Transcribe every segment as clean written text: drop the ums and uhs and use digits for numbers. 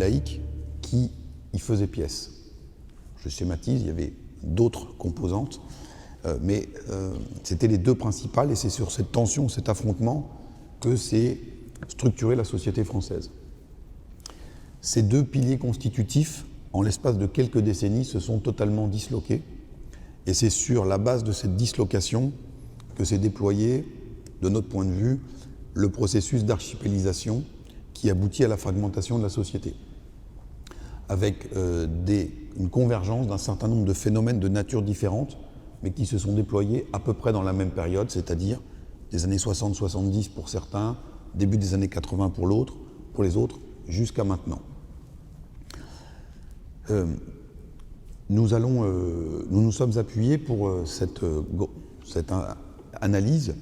laïque qui y faisait pièce. Je schématise, il y avait d'autres composantes, mais c'était les deux principales, et c'est sur cette tension, cet affrontement, que s'est structurée la société française. Ces deux piliers constitutifs, en l'espace de quelques décennies, se sont totalement disloqués, et c'est sur la base de cette dislocation que s'est déployé, de notre point de vue, le processus d'archipélisation qui aboutit à la fragmentation de la société, avec une convergence d'un certain nombre de phénomènes de nature différente, mais qui se sont déployés à peu près dans la même période, c'est-à-dire des années 60-70 pour certains, début des années 80 pour les autres, jusqu'à maintenant. Nous nous sommes appuyés pour cette analyse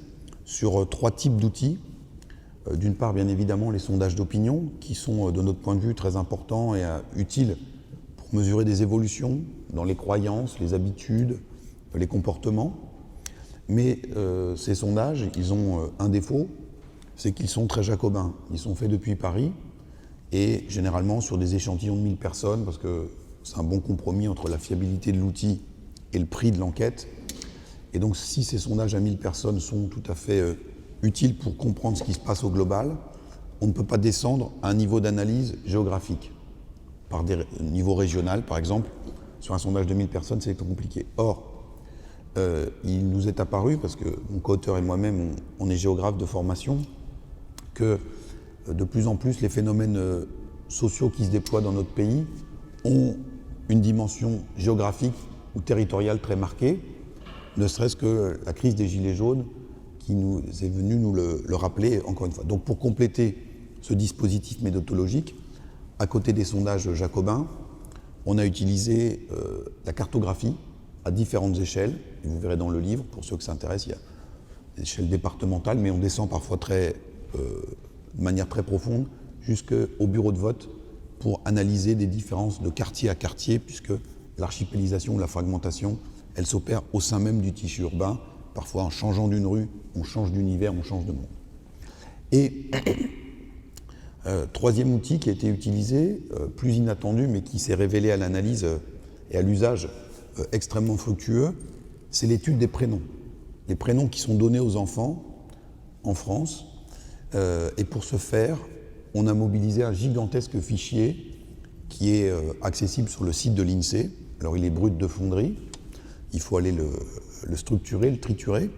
sur trois types d'outils. D'une part, bien évidemment, les sondages d'opinion, qui sont, de notre point de vue, très importants et utiles pour mesurer des évolutions dans les croyances, les habitudes, les comportements. Mais ces sondages, ils ont un défaut, c'est qu'ils sont très jacobins. Ils sont faits depuis Paris et généralement sur des échantillons de 1000 personnes, parce que c'est un bon compromis entre la fiabilité de l'outil et le prix de l'enquête. Et donc, si ces sondages à 1000 personnes sont tout à fait utiles pour comprendre ce qui se passe au global, on ne peut pas descendre à un niveau d'analyse géographique. Par des niveaux régional, par exemple, sur un sondage de 1000 personnes, c'est compliqué. Or, il nous est apparu, parce que mon co-auteur et moi-même, on est géographe de formation, que de plus en plus, les phénomènes sociaux qui se déploient dans notre pays ont une dimension géographique ou territoriale très marquée, ne serait-ce que la crise des Gilets jaunes qui nous est venue nous le rappeler encore une fois. Donc pour compléter ce dispositif méthodologique, à côté des sondages jacobins, on a utilisé la cartographie à différentes échelles, et vous verrez dans le livre, pour ceux que ça intéresse, il y a des échelles départementales, mais on descend parfois de manière très profonde jusqu'au bureau de vote pour analyser des différences de quartier à quartier, puisque l'archipélisation ou la fragmentation, elle s'opère au sein même du tissu urbain. Parfois, en changeant d'une rue, on change d'univers, on change de monde. Et troisième outil qui a été utilisé, plus inattendu, mais qui s'est révélé à l'analyse et à l'usage extrêmement fructueux, c'est l'étude des prénoms. Les prénoms qui sont donnés aux enfants en France. Et pour ce faire, on a mobilisé un gigantesque fichier qui est accessible sur le site de l'INSEE. Alors il est brut de fonderie, il faut aller le structurer, le triturer,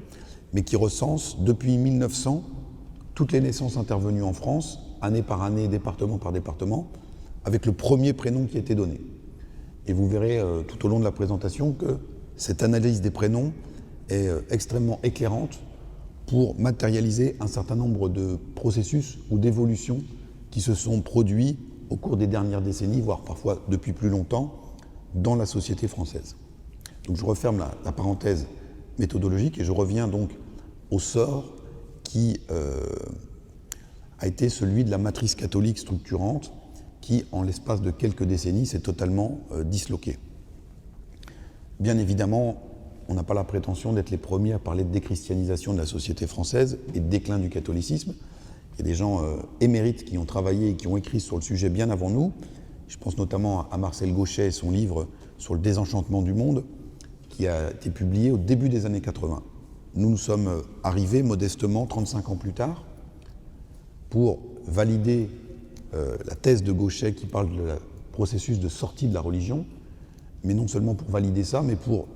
mais qui recense depuis 1900 toutes les naissances intervenues en France, année par année, département par département, avec le premier prénom qui a été donné. Et vous verrez tout au long de la présentation que cette analyse des prénoms est extrêmement éclairante pour matérialiser un certain nombre de processus ou d'évolutions qui se sont produits au cours des dernières décennies, voire parfois depuis plus longtemps, dans la société française. Donc je referme la parenthèse méthodologique et je reviens donc au sort qui a été celui de la matrice catholique structurante qui, en l'espace de quelques décennies, s'est totalement disloquée. Bien évidemment, on n'a pas la prétention d'être les premiers à parler de déchristianisation de la société française et de déclin du catholicisme. Il y a des gens émérites qui ont travaillé et qui ont écrit sur le sujet bien avant nous. Je pense notamment à Marcel Gauchet et son livre sur le désenchantement du monde, qui a été publié au début des années 80. Nous sommes arrivés modestement, 35 ans plus tard, pour valider la thèse de Gauchet qui parle du processus de sortie de la religion, mais non seulement pour valider ça, mais pour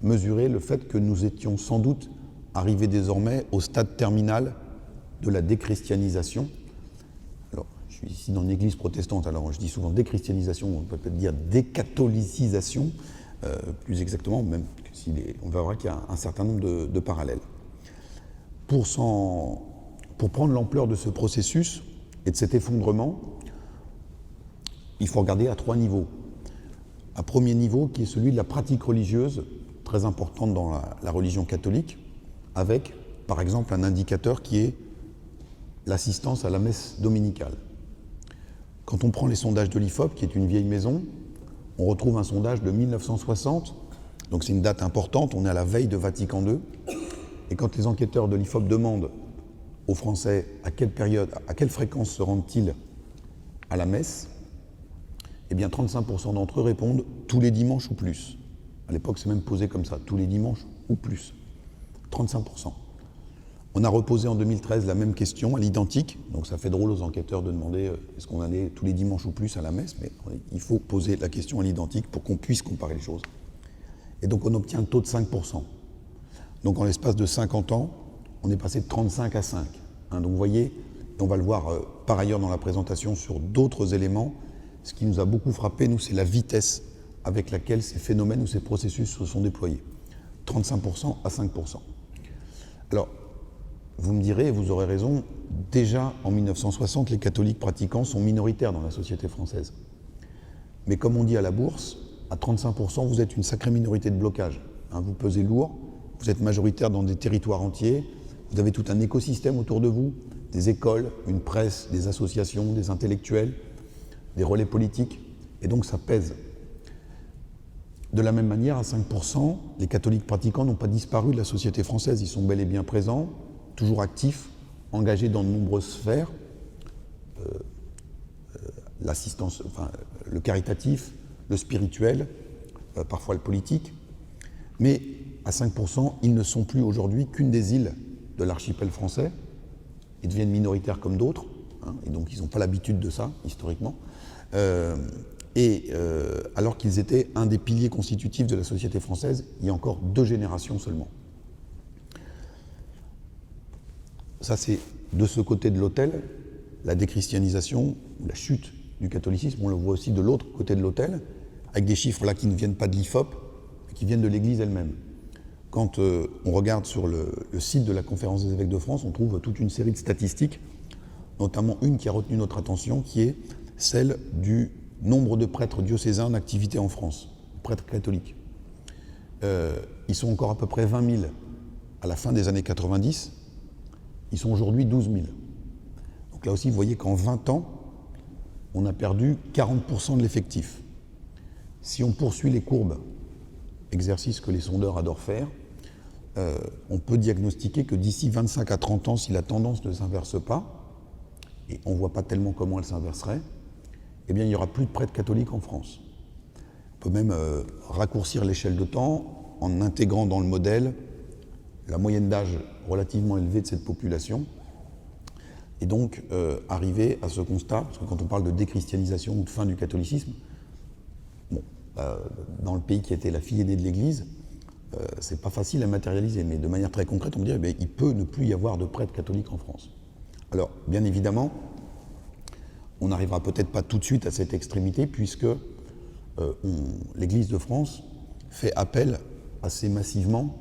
mesurer le fait que nous étions sans doute arrivés désormais au stade terminal de la déchristianisation. Alors, je suis ici dans une église protestante, alors je dis souvent déchristianisation, on peut peut-être dire décatholicisation, plus exactement, même si on verra qu'il y a un certain nombre de parallèles. Pour prendre l'ampleur de ce processus et de cet effondrement, il faut regarder à trois niveaux. Un premier niveau qui est celui de la pratique religieuse, très importante dans la religion catholique, avec, par exemple, un indicateur qui est l'assistance à la messe dominicale. Quand on prend les sondages de l'IFOP, qui est une vieille maison, on retrouve un sondage de 1960, donc c'est une date importante, on est à la veille de Vatican II, et quand les enquêteurs de l'IFOP demandent aux Français à quelle période, à quelle fréquence se rendent-ils à la messe, eh bien 35% d'entre eux répondent tous les dimanches ou plus. À l'époque, c'est même posé comme ça, tous les dimanches ou plus. 35%. On a reposé en 2013 la même question, à l'identique, donc ça fait drôle aux enquêteurs de demander est-ce qu'on allait tous les dimanches ou plus à la messe, mais il faut poser la question à l'identique pour qu'on puisse comparer les choses. Et donc on obtient un taux de 5%. Donc en l'espace de 50 ans, on est passé de 35 à 5. Donc vous voyez, et on va le voir par ailleurs dans la présentation sur d'autres éléments, ce qui nous a beaucoup frappé, nous, c'est la vitesse avec laquelle ces phénomènes ou ces processus se sont déployés. 35% à 5%. Alors, vous me direz, et vous aurez raison, déjà en 1960, les catholiques pratiquants sont minoritaires dans la société française. Mais comme on dit à la bourse, à 35%, vous êtes une sacrée minorité de blocage. Vous pesez lourd, vous êtes majoritaire dans des territoires entiers, vous avez tout un écosystème autour de vous, des écoles, une presse, des associations, des intellectuels, des relais politiques, et donc ça pèse. De la même manière, à 5%, les catholiques pratiquants n'ont pas disparu de la société française, ils sont bel et bien présents, toujours actifs, engagés dans de nombreuses sphères, l'assistance, le caritatif, le spirituel, parfois le politique, mais à 5%, ils ne sont plus aujourd'hui qu'une des îles de l'archipel français, ils deviennent minoritaires comme d'autres, et donc ils n'ont pas l'habitude de ça, historiquement, alors qu'ils étaient un des piliers constitutifs de la société française il y a encore 2 générations seulement. Ça, c'est de ce côté de l'autel, la déchristianisation, la chute du catholicisme, on le voit aussi de l'autre côté de l'autel, avec des chiffres là qui ne viennent pas de l'IFOP, mais qui viennent de l'Église elle-même. Quand on regarde sur le site de la Conférence des évêques de France, on trouve toute une série de statistiques, notamment une qui a retenu notre attention, qui est celle du nombre de prêtres diocésains en activité en France, prêtres catholiques. Ils sont encore à peu près 20 000 à la fin des années 90, ils sont aujourd'hui 12 000. Donc là aussi, vous voyez qu'en 20 ans, on a perdu 40% de l'effectif. Si on poursuit les courbes, exercice que les sondeurs adorent faire, on peut diagnostiquer que d'ici 25 à 30 ans, si la tendance ne s'inverse pas, et on ne voit pas tellement comment elle s'inverserait, eh bien il n'y aura plus de prêtres catholiques en France. On peut même raccourcir l'échelle de temps en intégrant dans le modèle la moyenne d'âge relativement élevée de cette population, et donc arriver à ce constat, parce que quand on parle de déchristianisation ou de fin du catholicisme, dans le pays qui a été la fille aînée de l'Église, c'est pas facile à matérialiser, mais de manière très concrète, on peut dire il peut ne plus y avoir de prêtres catholiques en France. Alors, bien évidemment, on n'arrivera peut-être pas tout de suite à cette extrémité, puisque l'Église de France fait appel assez massivement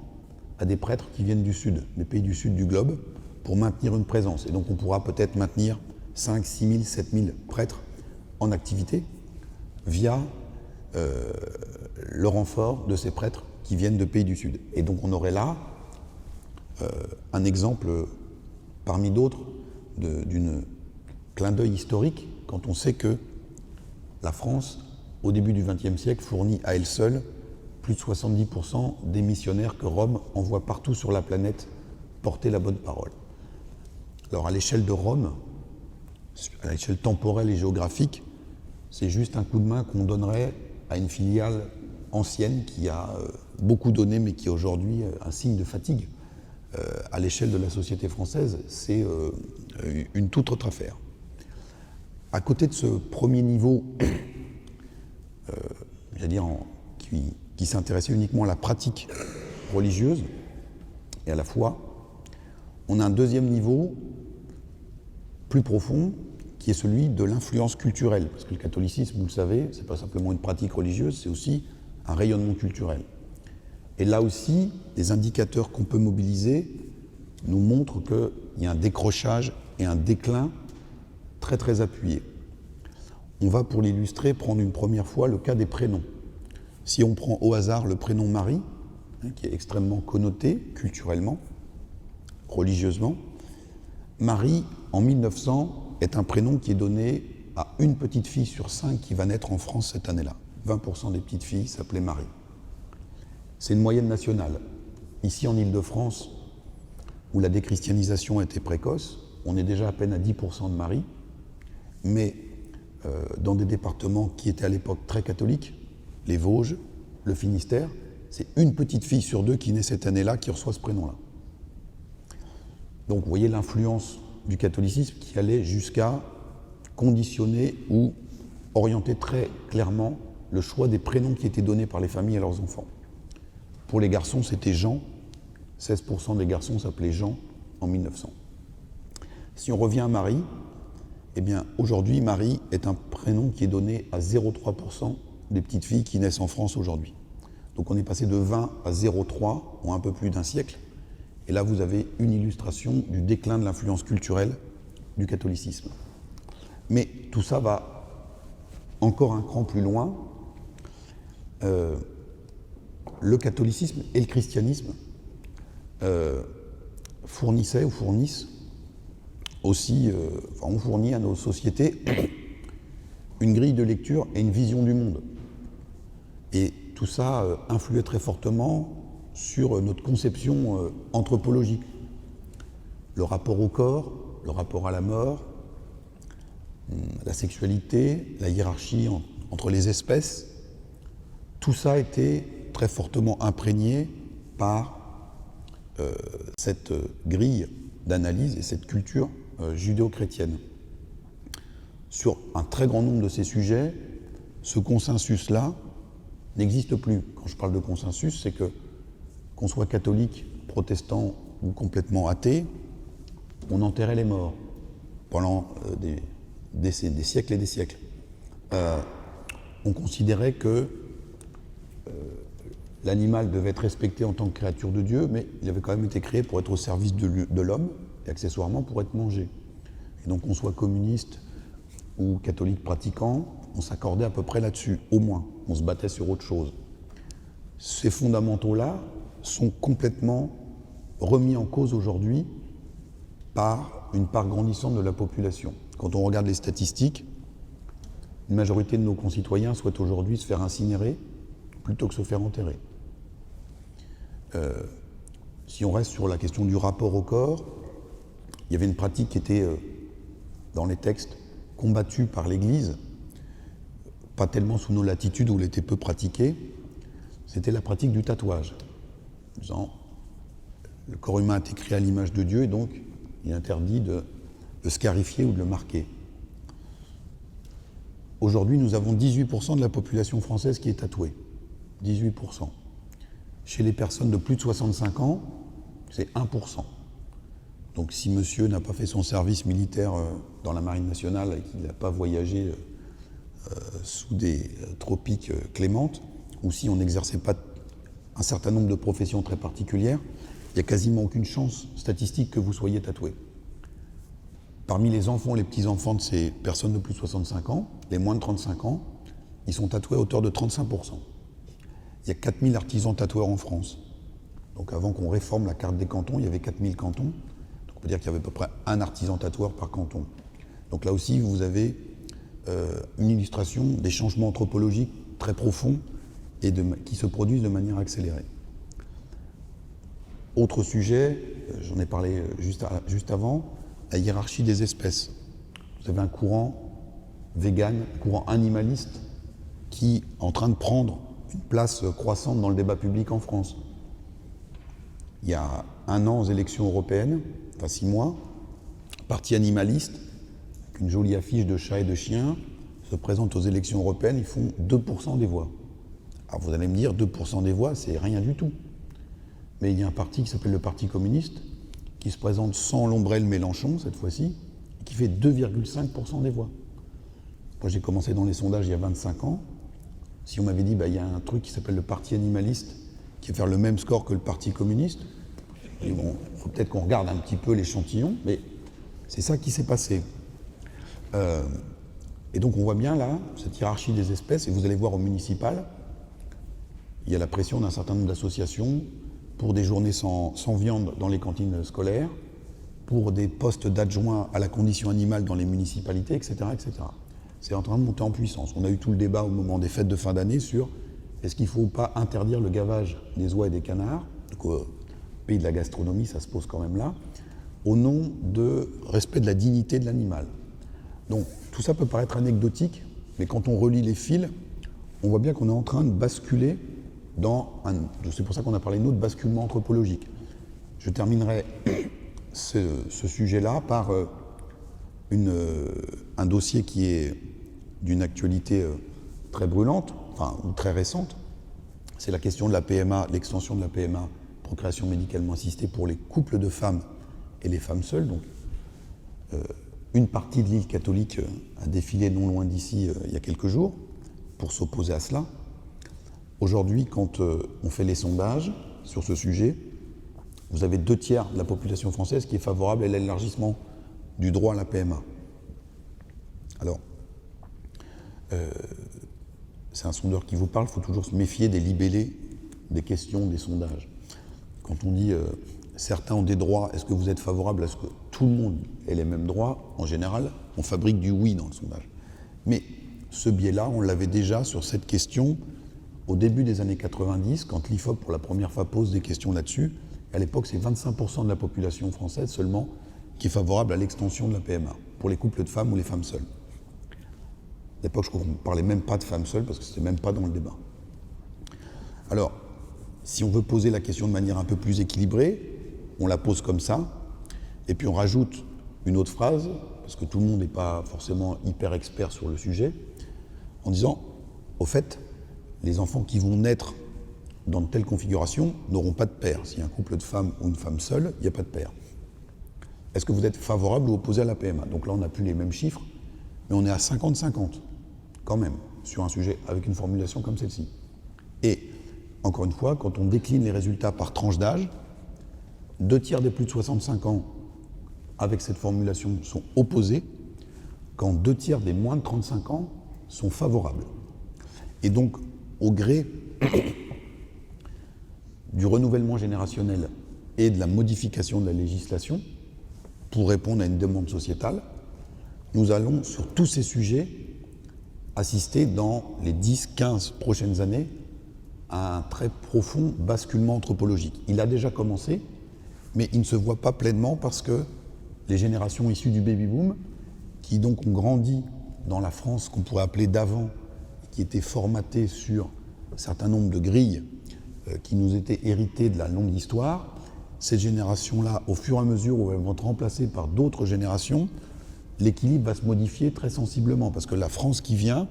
à des prêtres qui viennent du Sud, des pays du Sud du globe, pour maintenir une présence. Et donc on pourra peut-être maintenir 5, 6 000, 7 000 prêtres en activité via le renfort de ces prêtres qui viennent de pays du Sud. Et donc on aurait là un exemple parmi d'autres d'une clin d'œil historique quand on sait que la France, au début du XXe siècle, fournit à elle seule plus de 70% des missionnaires que Rome envoie partout sur la planète porter la bonne parole. Alors à l'échelle de Rome, à l'échelle temporelle et géographique, c'est juste un coup de main qu'on donnerait à une filiale ancienne qui a beaucoup donné mais qui est aujourd'hui un signe de fatigue. À l'échelle de la société française, c'est une toute autre affaire. À côté de ce premier niveau, j'allais dire, qui s'intéressait uniquement à la pratique religieuse et à la foi, on a un deuxième niveau plus profond qui est celui de l'influence culturelle. Parce que le catholicisme, vous le savez, c'est pas simplement une pratique religieuse, c'est aussi un rayonnement culturel. Et là aussi, les indicateurs qu'on peut mobiliser nous montrent qu'il y a un décrochage et un déclin très très appuyé. On va, pour l'illustrer, prendre une première fois le cas des prénoms. Si on prend au hasard le prénom Marie, qui est extrêmement connoté culturellement, religieusement, Marie, en 1900, est un prénom qui est donné à une petite fille sur 5 qui va naître en France cette année-là. 20% des petites filles s'appelaient Marie. C'est une moyenne nationale. Ici, en Île-de-France, où la déchristianisation était précoce, on est déjà à peine à 10% de Marie, mais dans des départements qui étaient à l'époque très catholiques, les Vosges, le Finistère. C'est une petite fille sur deux qui naît cette année-là qui reçoit ce prénom-là. Donc vous voyez l'influence du catholicisme qui allait jusqu'à conditionner ou orienter très clairement le choix des prénoms qui étaient donnés par les familles à leurs enfants. Pour les garçons, c'était Jean. 16% des garçons s'appelaient Jean en 1900. Si on revient à Marie, eh bien aujourd'hui, Marie est un prénom qui est donné à 0,3% des petites filles qui naissent en France aujourd'hui. Donc on est passé de 20 à 0,3 en un peu plus d'un siècle. Et là, vous avez une illustration du déclin de l'influence culturelle du catholicisme. Mais tout ça va encore un cran plus loin. Le catholicisme et le christianisme fournissaient ou fournissent aussi, ont fourni à nos sociétés une grille de lecture et une vision du monde. Et tout ça influait très fortement sur notre conception anthropologique. Le rapport au corps, le rapport à la mort, la sexualité, la hiérarchie entre les espèces, tout ça était très fortement imprégné par cette grille d'analyse et cette culture judéo-chrétienne. Sur un très grand nombre de ces sujets, ce consensus-là n'existe plus. Quand je parle de consensus, c'est que, qu'on soit catholique, protestant ou complètement athée, on enterrait les morts pendant des siècles et des siècles. On considérait que l'animal devait être respecté en tant que créature de Dieu, mais il avait quand même été créé pour être au service de l'homme et accessoirement pour être mangé. Et donc qu'on soit communiste ou catholique pratiquant, on s'accordait à peu près là-dessus, au moins. On se battait sur autre chose. Ces fondamentaux-là sont complètement remis en cause aujourd'hui par une part grandissante de la population. Quand on regarde les statistiques, une majorité de nos concitoyens souhaitent aujourd'hui se faire incinérer plutôt que se faire enterrer. Si on reste sur la question du rapport au corps, il y avait une pratique qui était, dans les textes, combattue par l'Église, pas tellement sous nos latitudes où elle était peu pratiquée, c'était la pratique du tatouage. En disant, le corps humain a été créé à l'image de Dieu et donc il est interdit de scarifier ou de le marquer. Aujourd'hui, nous avons 18% de la population française qui est tatouée. 18%. Chez les personnes de plus de 65 ans, c'est 1%. Donc si monsieur n'a pas fait son service militaire dans la Marine nationale et qu'il n'a pas voyagé sous des tropiques clémentes, ou si on n'exerçait pas un certain nombre de professions très particulières, il n'y a quasiment aucune chance statistique que vous soyez tatoué. Parmi les enfants et les petits-enfants de ces personnes de plus de 65 ans, les moins de 35 ans, ils sont tatoués à hauteur de 35%. Il y a 4000 artisans tatoueurs en France. Donc avant qu'on réforme la carte des cantons, il y avait 4000 cantons. Donc on peut dire qu'il y avait à peu près un artisan tatoueur par canton. Donc là aussi, vous avez une illustration des changements anthropologiques très profonds et qui se produisent de manière accélérée. Autre sujet, j'en ai parlé juste avant, la hiérarchie des espèces. Vous avez un courant vegan, un courant animaliste qui est en train de prendre une place croissante dans le débat public en France. Il y a 1 an aux élections européennes, enfin 6 mois, un parti animaliste, avec une jolie affiche de chats et de chiens, se présente aux élections européennes, ils font 2% des voix. Alors vous allez me dire, 2% des voix, c'est rien du tout. Mais il y a un parti qui s'appelle le Parti communiste, qui se présente sans l'ombrelle Mélenchon, cette fois-ci, et qui fait 2,5% des voix. Moi, j'ai commencé dans les sondages il y a 25 ans. Si on m'avait dit, il y a un truc qui s'appelle le Parti animaliste, qui va faire le même score que le Parti communiste, je dis, bon, il faut peut-être qu'on regarde un petit peu l'échantillon, mais c'est ça qui s'est passé. Et donc on voit bien là, cette hiérarchie des espèces, et vous allez voir au municipal, il y a la pression d'un certain nombre d'associations pour des journées sans viande dans les cantines scolaires, pour des postes d'adjoints à la condition animale dans les municipalités, etc., etc. C'est en train de monter en puissance. On a eu tout le débat au moment des fêtes de fin d'année sur est-ce qu'il ne faut pas interdire le gavage des oies et des canards. Donc, au pays de la gastronomie, ça se pose quand même là, au nom de respect de la dignité de l'animal. Donc tout ça peut paraître anecdotique, mais quand on relie les fils, on voit bien qu'on est en train de basculer dans un... C'est pour ça qu'on a parlé, nous, de basculement anthropologique. Je terminerai ce sujet-là par un dossier qui est d'une actualité très brûlante, enfin, ou très récente. C'est la question de la PMA, l'extension de la PMA, procréation médicalement assistée, pour les couples de femmes et les femmes seules. Donc, une partie de l'île catholique a défilé non loin d'ici il y a quelques jours pour s'opposer à cela. Aujourd'hui, quand on fait les sondages sur ce sujet, vous avez 2/3 de la population française qui est favorable à l'élargissement du droit à la PMA. Alors, c'est un sondeur qui vous parle, il faut toujours se méfier des libellés, des questions, des sondages. Quand on dit certains ont des droits, est-ce que vous êtes favorable à ce que tout le monde ait les mêmes droits? En général, on fabrique du oui dans le sondage. Mais ce biais-là, on l'avait déjà sur cette question au début des années 90, quand l'IFOP pour la première fois pose des questions là-dessus. À l'époque, c'est 25% de la population française seulement qui est favorable à l'extension de la PMA, pour les couples de femmes ou les femmes seules. À l'époque, je crois qu'on ne parlait même pas de femmes seules, parce que ce n'était même pas dans le débat. Alors, si on veut poser la question de manière un peu plus équilibrée, on la pose comme ça, et puis on rajoute une autre phrase, parce que tout le monde n'est pas forcément hyper expert sur le sujet, en disant, au fait, les enfants qui vont naître dans de telles configurations n'auront pas de père. S'il y a un couple de femmes ou une femme seule, il n'y a pas de père. Est-ce que vous êtes favorable ou opposé à la PMA? Donc là, on n'a plus les mêmes chiffres, mais on est à 50-50, quand même, sur un sujet avec une formulation comme celle-ci. Et, encore une fois, quand on décline les résultats par tranche d'âge, 2/3 des plus de 65 ans, avec cette formulation, sont opposés, quand 2/3 des moins de 35 ans sont favorables. Et donc, au gré du renouvellement générationnel et de la modification de la législation, pour répondre à une demande sociétale, nous allons, sur tous ces sujets, assister dans les 10-15 prochaines années à un très profond basculement anthropologique. Il a déjà commencé, mais il ne se voit pas pleinement parce que les générations issues du baby-boom, qui donc ont grandi dans la France qu'on pourrait appeler d'avant, qui étaient formatées sur un certain nombre de grilles qui nous étaient héritées de la longue histoire, ces générations-là, au fur et à mesure où elles vont être remplacées par d'autres générations, l'équilibre va se modifier très sensiblement, parce que la France qui vient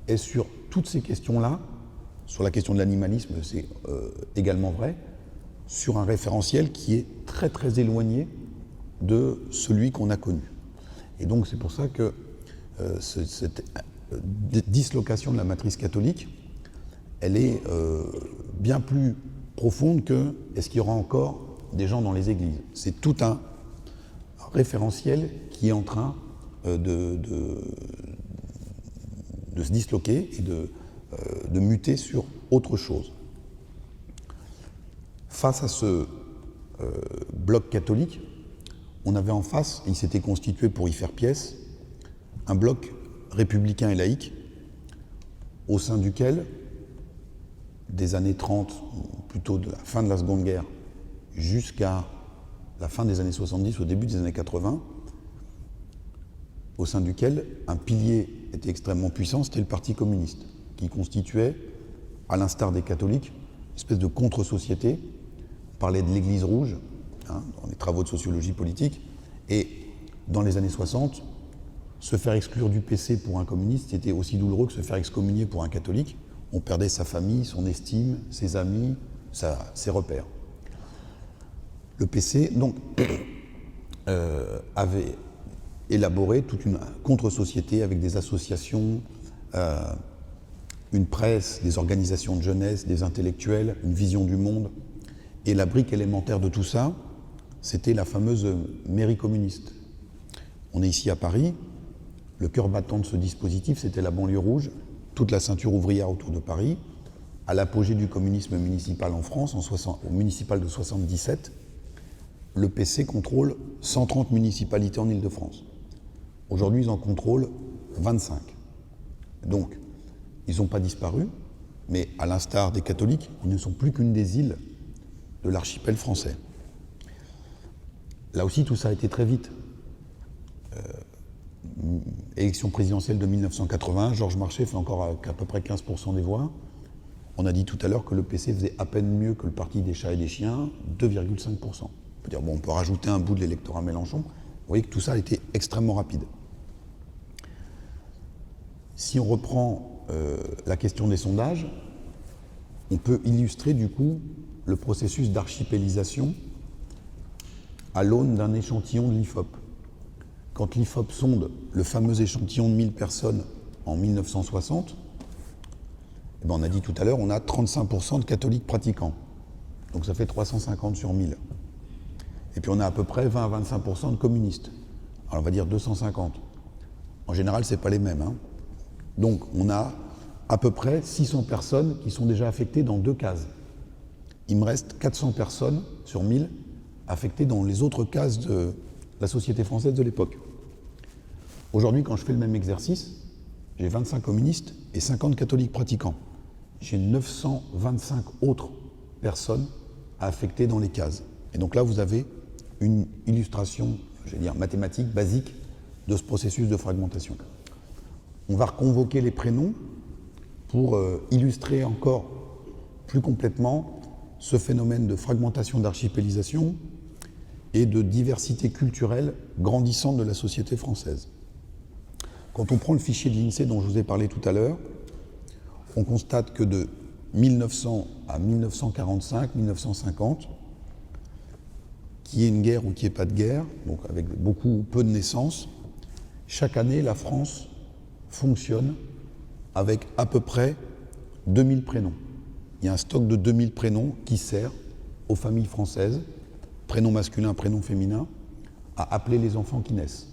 est sur toutes ces questions-là, sur la question de l'animalisme, c'est également vrai, sur un référentiel qui est très très éloigné de celui qu'on a connu. Et donc c'est pour ça que cette dislocation de la matrice catholique, elle est bien plus profonde que est-ce qu'il y aura encore des gens dans les églises. C'est tout un référentiel qui est en train de se disloquer et de muter sur autre chose. Face à ce bloc catholique, on avait en face, et il s'était constitué pour y faire pièce, un bloc républicain et laïque, au sein duquel, des années 30, ou plutôt de la fin de la Seconde Guerre, jusqu'à la fin des années 70, au début des années 80, au sein duquel un pilier était extrêmement puissant, c'était le Parti communiste, qui constituait, à l'instar des catholiques, une espèce de contre-société. On parlait de l'Église rouge, dans les travaux de sociologie politique, et dans les années 60, se faire exclure du PC pour un communiste était aussi douloureux que se faire excommunier pour un catholique. On perdait sa famille, son estime, ses amis, ses repères. Le PC, donc, avait élaboré toute une contre-société avec des associations, une presse, des organisations de jeunesse, des intellectuels, une vision du monde. Et la brique élémentaire de tout ça, c'était la fameuse mairie communiste. On est ici à Paris. Le cœur battant de ce dispositif, c'était la banlieue rouge, toute la ceinture ouvrière autour de Paris, à l'apogée du communisme municipal en France, au municipal de 77. Le PC contrôle 130 municipalités en Île-de-France. Aujourd'hui, ils en contrôlent 25. Donc, ils n'ont pas disparu, mais à l'instar des catholiques, ils ne sont plus qu'une des îles de l'archipel français. Là aussi, tout ça a été très vite. élection présidentielle de 1980, Georges Marchais fait encore à peu près 15% des voix. On a dit tout à l'heure que le PC faisait à peine mieux que le parti des chats et des chiens, 2,5%. On peut dire, bon, on peut rajouter un bout de l'électorat Mélenchon. Vous voyez que tout ça a été extrêmement rapide. Si on reprend la question des sondages, on peut illustrer du coup le processus d'archipélisation à l'aune d'un échantillon de l'IFOP. Quand l'IFOP sonde le fameux échantillon de 1000 personnes en 1960, eh ben on a dit tout à l'heure, on a 35% de catholiques pratiquants. Donc ça fait 350 sur 1000. Et puis on a à peu près 20 à 25% de communistes. Alors on va dire 250. En général, ce n'est pas les mêmes. Donc on a à peu près 600 personnes qui sont déjà affectées dans 2 cases. Il me reste 400 personnes sur 1000 affectées dans les autres cases de la société française de l'époque. Aujourd'hui, quand je fais le même exercice, j'ai 25 communistes et 50 catholiques pratiquants. J'ai 925 autres personnes à affecter dans les cases. Et donc là, vous avez une illustration, je vais dire, mathématique, basique de ce processus de fragmentation. On va reconvoquer les prénoms pour illustrer encore plus complètement ce phénomène de fragmentation, d'archipélisation et de diversité culturelle grandissante de la société française. Quand on prend le fichier de l'INSEE dont je vous ai parlé tout à l'heure, on constate que de 1900 à 1945, 1950, qu'il y ait une guerre ou qu'il n'y ait pas de guerre, donc avec beaucoup ou peu de naissances, chaque année, la France fonctionne avec à peu près 2000 prénoms. Il y a un stock de 2000 prénoms qui sert aux familles françaises, prénoms masculins, prénoms féminins, à appeler les enfants qui naissent.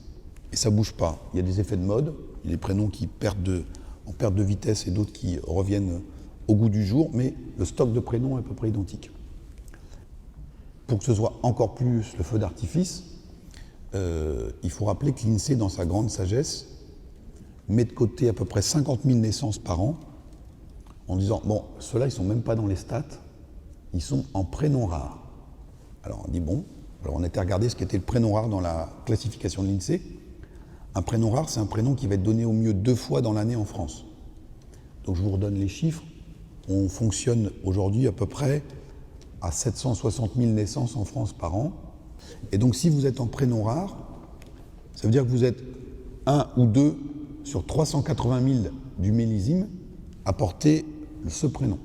Et ça ne bouge pas. Il y a des effets de mode, il y a des prénoms qui en perte de vitesse et d'autres qui reviennent au goût du jour, mais le stock de prénoms est à peu près identique. Pour que ce soit encore plus le feu d'artifice, il faut rappeler que l'INSEE, dans sa grande sagesse, met de côté à peu près 50 000 naissances par an, en disant, bon, ceux-là, ils ne sont même pas dans les stats, ils sont en prénoms rares. Alors on dit, bon, alors on était à regarder ce qu'était le prénom rare dans la classification de l'INSEE. Un prénom rare, c'est un prénom qui va être donné au mieux 2 fois dans l'année en France. Donc je vous redonne les chiffres. On fonctionne aujourd'hui à peu près à 760 000 naissances en France par an. Et donc si vous êtes en prénom rare, ça veut dire que vous êtes 1 ou 2 sur 380 000 du millésime à porter ce prénom.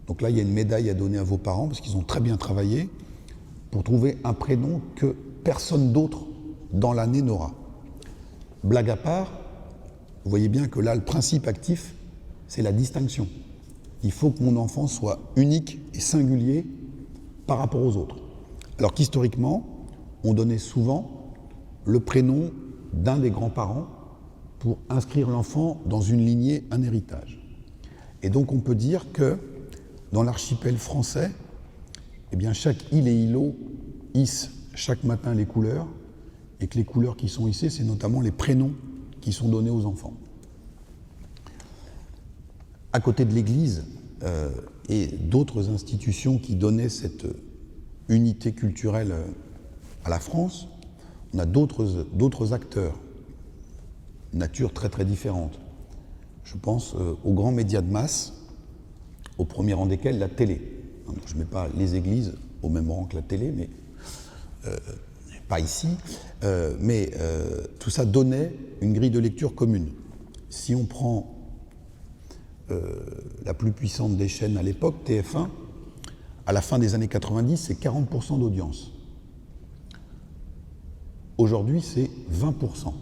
Donc là, il y a une médaille à donner à vos parents parce qu'ils ont très bien travaillé pour trouver un prénom que personne d'autre dans l'année n'aura. Blague à part, vous voyez bien que là, le principe actif, c'est la distinction. Il faut que mon enfant soit unique et singulier par rapport aux autres. Alors qu'historiquement, on donnait souvent le prénom d'un des grands-parents pour inscrire l'enfant dans une lignée, un héritage. Et donc on peut dire que dans l'archipel français, eh bien chaque île et îlot hisse chaque matin les couleurs, et que les couleurs qui sont hissées, c'est notamment les prénoms qui sont donnés aux enfants. À côté de l'Église et d'autres institutions qui donnaient cette unité culturelle à la France, on a d'autres acteurs, nature très très différente. Je pense aux grands médias de masse, au premier rang desquels la télé. Je ne mets pas les églises au même rang que la télé, mais pas ici, mais tout ça donnait une grille de lecture commune. Si on prend la plus puissante des chaînes à l'époque, TF1, à la fin des années 90, c'est 40% d'audience. Aujourd'hui, c'est 20%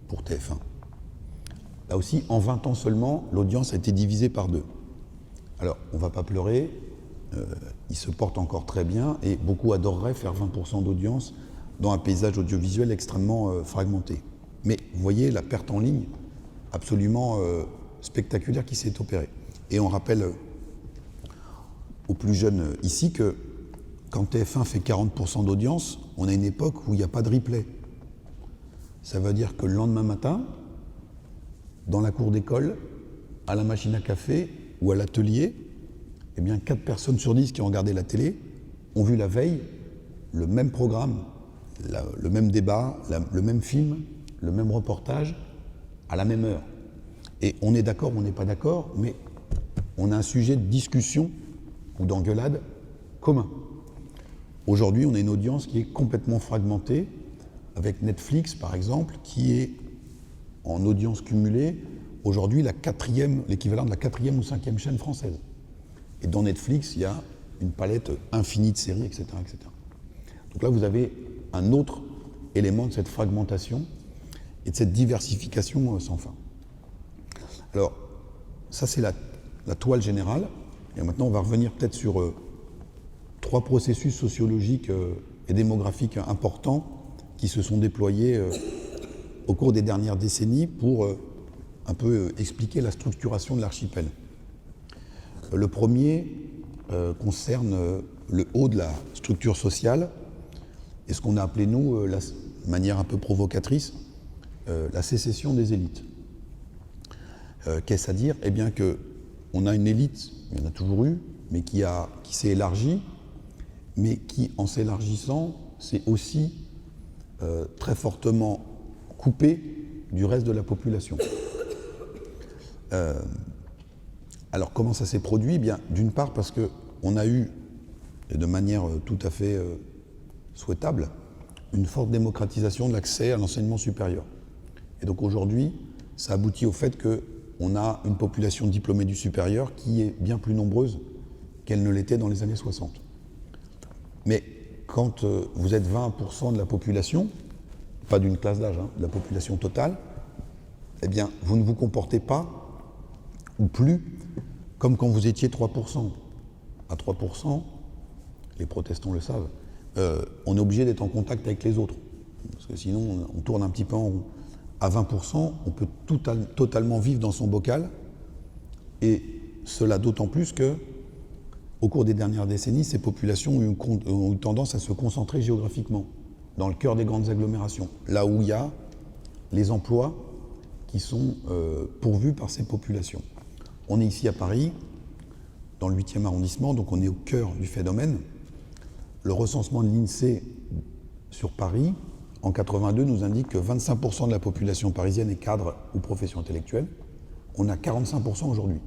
pour TF1. Là aussi, en 20 ans seulement, l'audience a été divisée par 2. Alors, on ne va pas pleurer, il se porte encore très bien et beaucoup adoreraient faire 20% d'audience dans un paysage audiovisuel extrêmement fragmenté. Mais vous voyez la perte en ligne absolument spectaculaire qui s'est opérée. Et on rappelle aux plus jeunes ici que quand TF1 fait 40% d'audience, on a une époque où il n'y a pas de replay. Ça veut dire que le lendemain matin, dans la cour d'école, à la machine à café ou à l'atelier, eh bien 4 personnes sur 10 qui ont regardé la télé ont vu la veille le même programme, le même débat, le même film, le même reportage à la même heure. Et on est d'accord ou on n'est pas d'accord, mais on a un sujet de discussion ou d'engueulade commun. Aujourd'hui, on a une audience qui est complètement fragmentée, avec Netflix, par exemple, qui est en audience cumulée, aujourd'hui, l'équivalent de la 4e ou 5e chaîne française. Et dans Netflix, il y a une palette infinie de séries, etc., etc. Donc là, vous avez un autre élément de cette fragmentation et de cette diversification sans fin. Alors, ça, c'est la toile générale. Et maintenant, on va revenir peut-être sur 3 processus sociologiques et démographiques importants qui se sont déployés au cours des dernières décennies pour un peu expliquer la structuration de l'archipel. Le premier concerne le haut de la structure sociale et ce qu'on a appelé, nous, de manière un peu provocatrice, la sécession des élites. Qu'est-ce à dire? Eh bien qu'on a une élite, il y en a toujours eu, mais qui s'est élargie, mais qui, en s'élargissant, s'est aussi très fortement coupée du reste de la population. Alors comment ça s'est produit? Eh bien, d'une part parce qu'on a eu, et de manière tout à fait souhaitable, une forte démocratisation de l'accès à l'enseignement supérieur. Et donc aujourd'hui, ça aboutit au fait qu'on a une population diplômée du supérieur qui est bien plus nombreuse qu'elle ne l'était dans les années 60. Mais quand vous êtes 20% de la population, pas d'une classe d'âge, de la population totale, eh bien, vous ne vous comportez pas, ou plus, comme quand vous étiez 3%. À 3%, les protestants le savent, on est obligé d'être en contact avec les autres. Parce que sinon, on tourne un petit peu en rond. À 20%, on peut totalement vivre dans son bocal, et cela d'autant plus que, au cours des dernières décennies, ces populations ont eu tendance à se concentrer géographiquement, dans le cœur des grandes agglomérations, là où il y a les emplois qui sont pourvus par ces populations. On est ici à Paris, dans le 8e arrondissement, donc on est au cœur du phénomène. Le recensement de l'INSEE sur Paris, en 82, nous indique que 25% de la population parisienne est cadre ou profession intellectuelle. On a 45% aujourd'hui.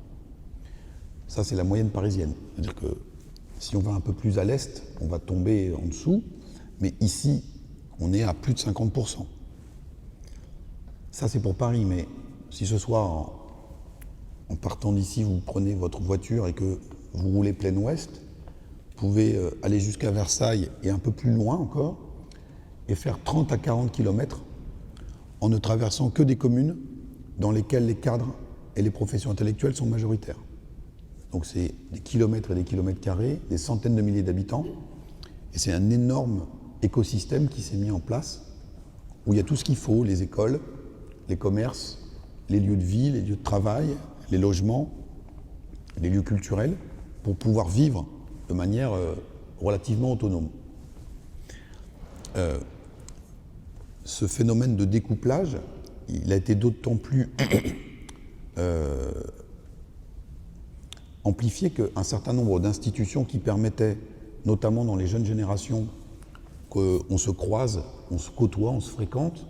Ça, c'est la moyenne parisienne. C'est-à-dire que si on va un peu plus à l'est, on va tomber en dessous, mais ici, on est à plus de 50%. Ça, c'est pour Paris, mais si ce soir, en partant d'ici, vous prenez votre voiture et que vous roulez plein ouest, vous pouvez aller jusqu'à Versailles et un peu plus loin encore, et faire 30 à 40 km en ne traversant que des communes dans lesquelles les cadres et les professions intellectuelles sont majoritaires. Donc c'est des kilomètres et des kilomètres carrés, des centaines de milliers d'habitants, et c'est un énorme écosystème qui s'est mis en place, où il y a tout ce qu'il faut, les écoles, les commerces, les lieux de vie, les lieux de travail, les logements, les lieux culturels, pour pouvoir vivre de manière relativement autonome. Ce phénomène de découplage, il a été d'autant plus amplifié qu'un certain nombre d'institutions qui permettaient, notamment dans les jeunes générations, qu'on se croise, on se côtoie, on se fréquente,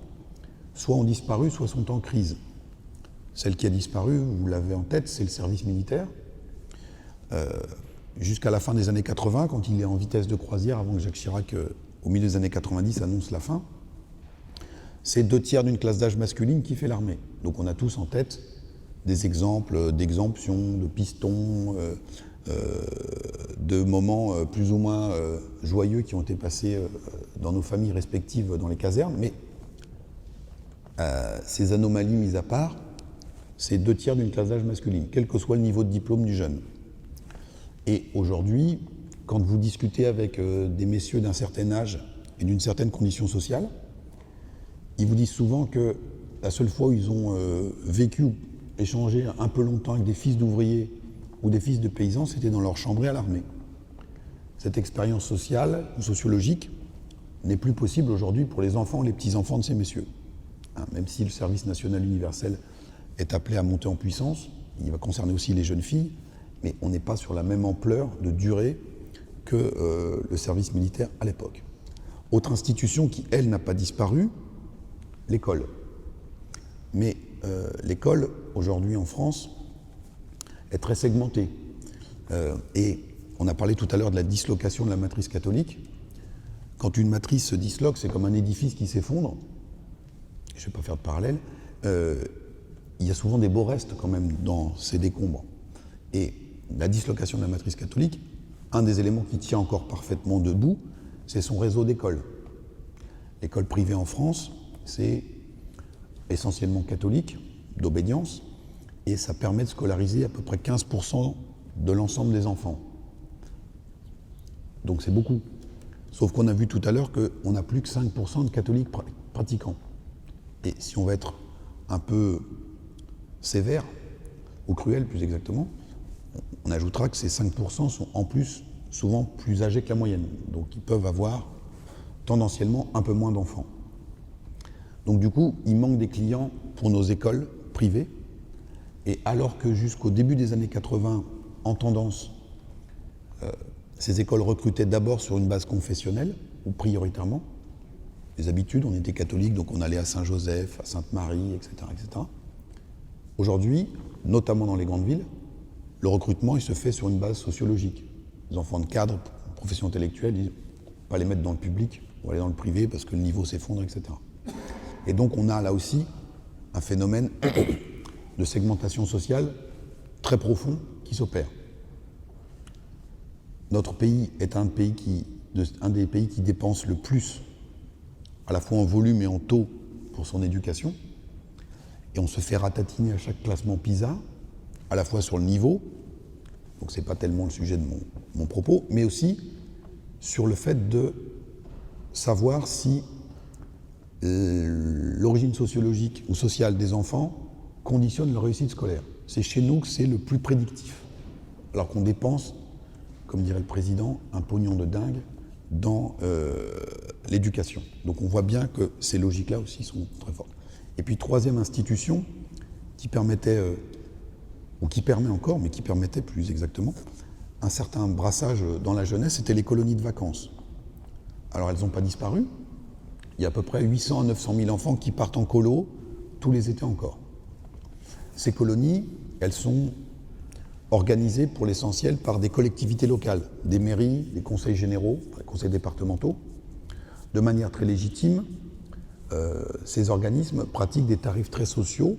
soit ont disparu, soit sont en crise. Celle qui a disparu, vous l'avez en tête, c'est le service militaire. Jusqu'à la fin des années 80, quand il est en vitesse de croisière, avant que Jacques Chirac, au milieu des années 90, annonce la fin, c'est 2/3 d'une classe d'âge masculine qui fait l'armée. Donc on a tous en tête des exemples d'exemptions, de pistons, de moments plus ou moins joyeux qui ont été passés dans nos familles respectives dans les casernes, mais ces anomalies mises à part, c'est 2/3 d'une classe d'âge masculine, quel que soit le niveau de diplôme du jeune. Et aujourd'hui, quand vous discutez avec des messieurs d'un certain âge et d'une certaine condition sociale, ils vous disent souvent que la seule fois où ils ont vécu ou échangé un peu longtemps avec des fils d'ouvriers ou des fils de paysans, c'était dans leur chambrée à l'armée. Cette expérience sociale ou sociologique n'est plus possible aujourd'hui pour les enfants ou les petits-enfants de ces messieurs. Même si le service national universel est appelé à monter en puissance, il va concerner aussi les jeunes filles, mais on n'est pas sur la même ampleur de durée que le service militaire à l'époque. Autre institution qui, elle, n'a pas disparu, l'école. Mais l'école, aujourd'hui en France, est très segmentée. Et on a parlé tout à l'heure de la dislocation de la matrice catholique. Quand une matrice se disloque, c'est comme un édifice qui s'effondre. Je ne vais pas faire de parallèle. Il y a souvent des beaux restes quand même dans ces décombres. Et la dislocation de la matrice catholique, un des éléments qui tient encore parfaitement debout, c'est son réseau d'écoles. L'école privée en France, c'est essentiellement catholique, d'obédience, et ça permet de scolariser à peu près 15% de l'ensemble des enfants. Donc c'est beaucoup. Sauf qu'on a vu tout à l'heure qu'on n'a plus que 5% de catholiques pratiquants. Et si on va être un peu sévère, ou cruel plus exactement, on ajoutera que ces 5% sont en plus souvent plus âgés que la moyenne. Donc ils peuvent avoir tendanciellement un peu moins d'enfants. Donc du coup, il manque des clients pour nos écoles privées. Et alors que jusqu'au début des années 80, en tendance, ces écoles recrutaient d'abord sur une base confessionnelle, ou prioritairement. Les habitudes, on était catholique, donc on allait à Saint-Joseph, à Sainte-Marie, etc., etc. Aujourd'hui, notamment dans les grandes villes, le recrutement il se fait sur une base sociologique. Les enfants de cadre, profession intellectuelle, ils ne vont pas les mettre dans le public, ou aller dans le privé parce que le niveau s'effondre, etc. Et donc on a là aussi un phénomène de segmentation sociale très profond qui s'opère. Notre pays est un des pays qui dépense le plus, à la fois en volume et en taux, pour son éducation. Et on se fait ratatiner à chaque classement PISA, à la fois sur le niveau, donc c'est pas tellement le sujet de mon propos, mais aussi sur le fait de savoir si l'origine sociologique ou sociale des enfants conditionne leur réussite scolaire. C'est chez nous que c'est le plus prédictif, alors qu'on dépense, comme dirait le président, un pognon de dingue dans l'éducation. Donc on voit bien que ces logiques-là aussi sont très fortes. Et puis troisième institution qui permettait, ou qui permet encore, mais qui permettait plus exactement, un certain brassage dans la jeunesse, c'était les colonies de vacances. Alors elles n'ont pas disparu. Il y a à peu près 800 à 900 000 enfants qui partent en colo tous les étés encore. Ces colonies, elles sont organisées pour l'essentiel par des collectivités locales, des mairies, des conseils généraux, des conseils départementaux. De manière très légitime, ces organismes pratiquent des tarifs très sociaux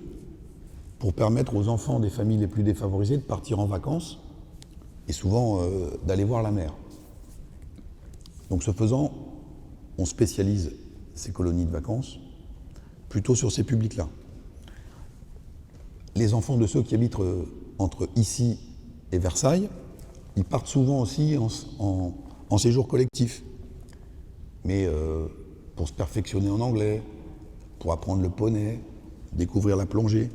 pour permettre aux enfants des familles les plus défavorisées de partir en vacances et souvent d'aller voir la mer. Donc ce faisant, on spécialise ces colonies de vacances plutôt sur ces publics-là. Les enfants de ceux qui habitent entre ici et Versailles, ils partent souvent aussi en séjour collectif, mais pour se perfectionner en anglais, pour apprendre le poney, découvrir la plongée.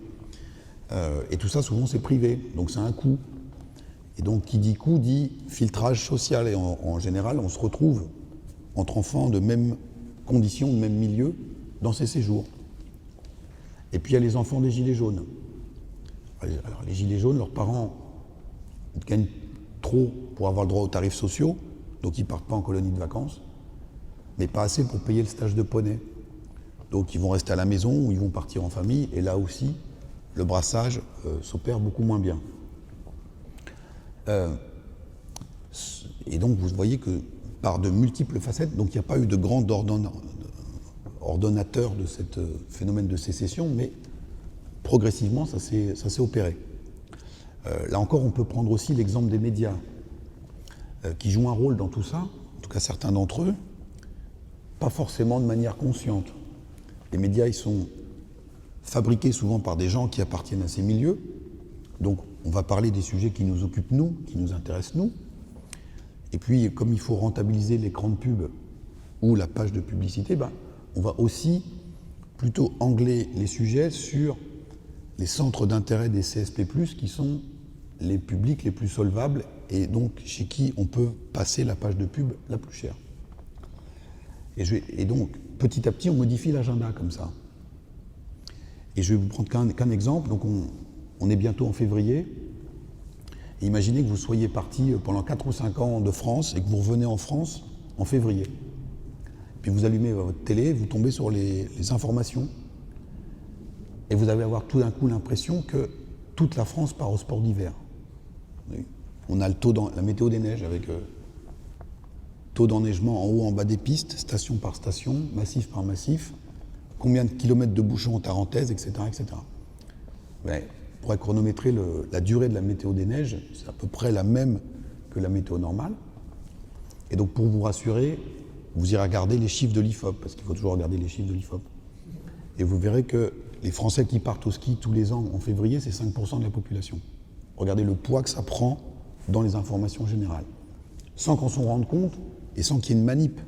Et tout ça, souvent, c'est privé, donc c'est un coût. Et donc, qui dit coût, dit filtrage social. Et en général, on se retrouve entre enfants de même conditions, de même milieu, dans ces séjours. Et puis, il y a les enfants des gilets jaunes. Alors, les gilets jaunes, leurs parents gagnent trop pour avoir le droit aux tarifs sociaux, donc ils ne partent pas en colonie de vacances, mais pas assez pour payer le stage de poney. Donc, ils vont rester à la maison ou ils vont partir en famille, et là aussi, le brassage s'opère beaucoup moins bien. Et donc vous voyez que par de multiples facettes, donc il n'y a pas eu de grand ordonnateur de ce phénomène de sécession, mais progressivement ça s'est opéré. Là encore, on peut prendre aussi l'exemple des médias, qui jouent un rôle dans tout ça, en tout cas certains d'entre eux, pas forcément de manière consciente. Les médias, ils sont fabriqués souvent par des gens qui appartiennent à ces milieux. Donc on va parler des sujets qui nous occupent nous, qui nous intéressent nous. Et puis comme il faut rentabiliser l'écran de pub ou la page de publicité, on va aussi plutôt angler les sujets sur les centres d'intérêt des CSP+, qui sont les publics les plus solvables et donc chez qui on peut passer la page de pub la plus chère. Et donc petit à petit on modifie l'agenda comme ça. Et je vais vous prendre qu'un exemple. Donc on est bientôt en février. Et imaginez que vous soyez parti pendant 4 ou 5 ans de France et que vous revenez en France en février. Puis vous allumez votre télé, vous tombez sur les informations. et vous allez avoir tout d'un coup l'impression que toute la France part au sport d'hiver. On a la météo des neiges avec taux d'enneigement en haut, en bas des pistes, station par station, massif par massif, combien de kilomètres de bouchons en Tarentaise, etc. etc. Mais on pourrait chronométrer la durée de la météo des neiges, c'est à peu près la même que la météo normale. Et donc pour vous rassurer, vous irez regarder les chiffres de l'IFOP, parce qu'il faut toujours regarder les chiffres de l'IFOP. Et vous verrez que les Français qui partent au ski tous les ans en février, c'est 5% de la population. Regardez le poids que ça prend dans les informations générales. Sans qu'on s'en rende compte et sans qu'il y ait une manip.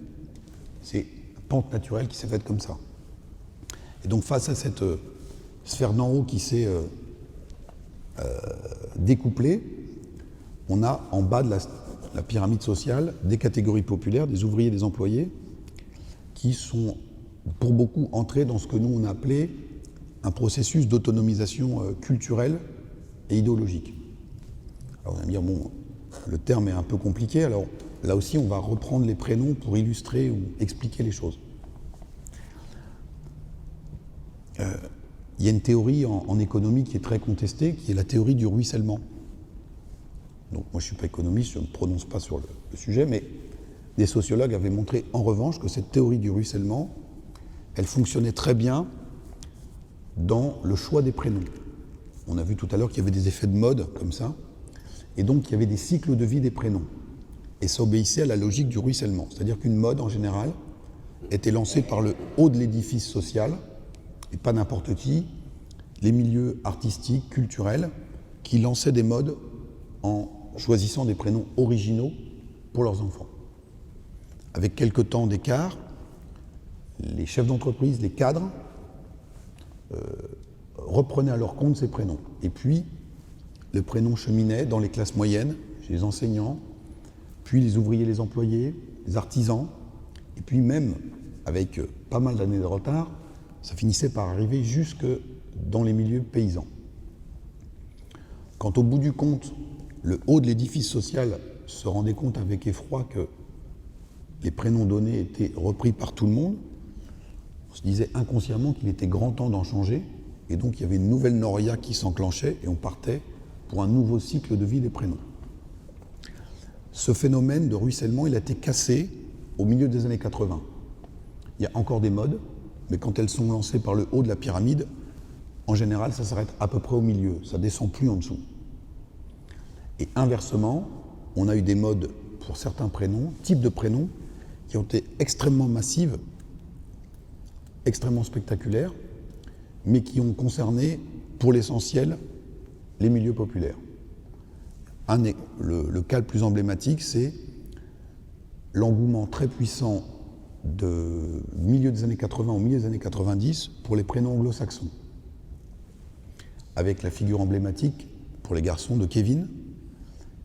C'est une pente naturelle qui s'est faite comme ça. Et donc face à cette sphère d'en haut qui s'est découplée, on a en bas de la pyramide sociale des catégories populaires, des ouvriers, des employés, qui sont pour beaucoup entrés dans ce que nous on a appelé un processus d'autonomisation culturelle et idéologique. Alors vous allez me dire, bon, le terme est un peu compliqué, alors là aussi on va reprendre les prénoms pour illustrer ou expliquer les choses. Il y a une théorie en économie qui est très contestée, qui est la théorie du ruissellement. Donc moi je ne suis pas économiste, je ne me prononce pas sur le sujet, mais des sociologues avaient montré en revanche que cette théorie du ruissellement, elle fonctionnait très bien dans le choix des prénoms. On a vu tout à l'heure qu'il y avait des effets de mode comme ça, et donc il y avait des cycles de vie des prénoms. Et ça obéissait à la logique du ruissellement, c'est-à-dire qu'une mode en général était lancée par le haut de l'édifice social, et pas n'importe qui, les milieux artistiques, culturels, qui lançaient des modes en choisissant des prénoms originaux pour leurs enfants. Avec quelques temps d'écart, les chefs d'entreprise, les cadres, reprenaient à leur compte ces prénoms. Et puis, le prénom cheminait dans les classes moyennes, chez les enseignants, puis les ouvriers, les employés, les artisans, et puis même, avec pas mal d'années de retard, ça finissait par arriver jusque dans les milieux paysans. Quand au bout du compte, le haut de l'édifice social se rendait compte avec effroi que les prénoms donnés étaient repris par tout le monde, on se disait inconsciemment qu'il était grand temps d'en changer, et donc il y avait une nouvelle noria qui s'enclenchait, et on partait pour un nouveau cycle de vie des prénoms. Ce phénomène de ruissellement, il a été cassé au milieu des années 80. Il y a encore des modes, mais quand elles sont lancées par le haut de la pyramide, en général, ça s'arrête à peu près au milieu, ça descend plus en dessous. Et inversement, on a eu des modes pour certains prénoms, types de prénoms, qui ont été extrêmement massives, extrêmement spectaculaires, mais qui ont concerné, pour l'essentiel, les milieux populaires. Le cas le plus emblématique, c'est l'engouement très puissant de milieu des années 80 au milieu des années 90 pour les prénoms anglo-saxons, avec la figure emblématique pour les garçons de Kevin.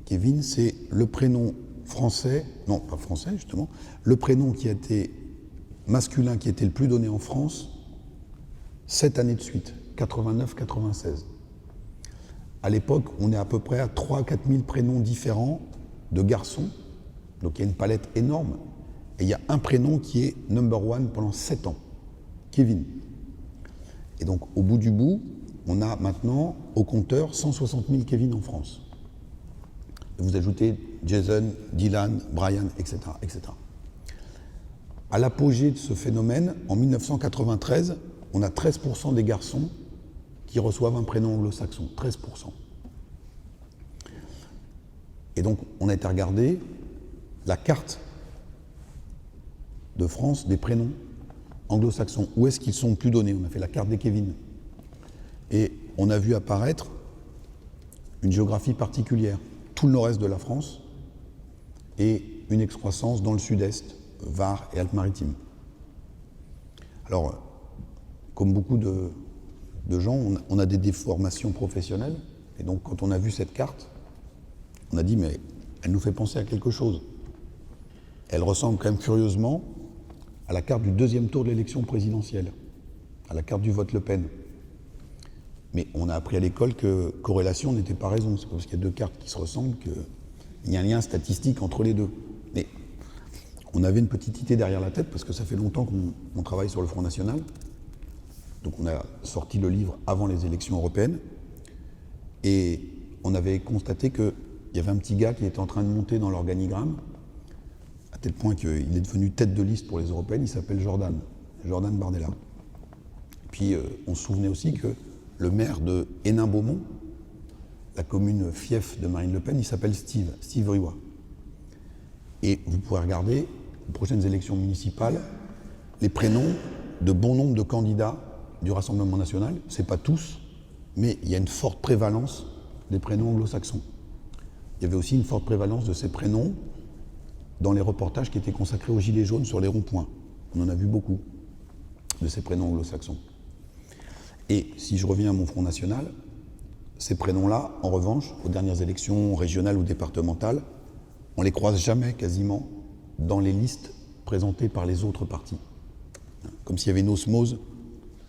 Kevin, c'est le prénom français, non pas français justement, le prénom qui a été masculin, qui a été le plus donné en France 7 années de suite, 89-96. À l'époque, on est à peu près à 3 000 à 4 000 prénoms différents de garçons, donc il y a une palette énorme, et il y a un prénom qui est number one pendant 7 ans, Kevin. Et donc au bout du bout, on a maintenant au compteur 160 000 Kevin en France. Et vous ajoutez Jason, Dylan, Brian, etc., etc. À l'apogée de ce phénomène, en 1993, on a 13% des garçons qui reçoivent un prénom anglo-saxon, 13%. Et donc, on a été regarder la carte de France des prénoms anglo-saxons. Où est-ce qu'ils sont le plus donnés? On a fait la carte des Kevin. Et on a vu apparaître une géographie particulière. Tout le nord-est de la France et une excroissance dans le sud-est, Var et Alpes-Maritimes. Alors, comme beaucoup de gens, on a des déformations professionnelles. Et donc, quand on a vu cette carte, on a dit, mais elle nous fait penser à quelque chose. Elle ressemble quand même curieusement à la carte du deuxième tour de l'élection présidentielle, à la carte du vote Le Pen. Mais on a appris à l'école que corrélation n'était pas raison. C'est parce qu'il y a deux cartes qui se ressemblent qu'il y a un lien statistique entre les deux. Mais on avait une petite idée derrière la tête, parce que ça fait longtemps qu'on travaille sur le Front National. Donc on a sorti le livre avant les élections européennes et on avait constaté qu'il y avait un petit gars qui était en train de monter dans l'organigramme, à tel point qu'il est devenu tête de liste pour les européennes, il s'appelle Jordan Bardella. Puis on se souvenait aussi que le maire de Hénin-Beaumont, la commune fief de Marine Le Pen, il s'appelle Steve Riouat. Et vous pourrez regarder, aux prochaines élections municipales, les prénoms de bon nombre de candidats du Rassemblement national. Ce n'est pas tous, mais il y a une forte prévalence des prénoms anglo-saxons. Il y avait aussi une forte prévalence de ces prénoms dans les reportages qui étaient consacrés aux Gilets jaunes sur les ronds-points. On en a vu beaucoup de ces prénoms anglo-saxons. Et si je reviens à mon Front National, ces prénoms-là, en revanche, aux dernières élections régionales ou départementales, on ne les croise jamais quasiment dans les listes présentées par les autres partis. Comme s'il y avait une osmose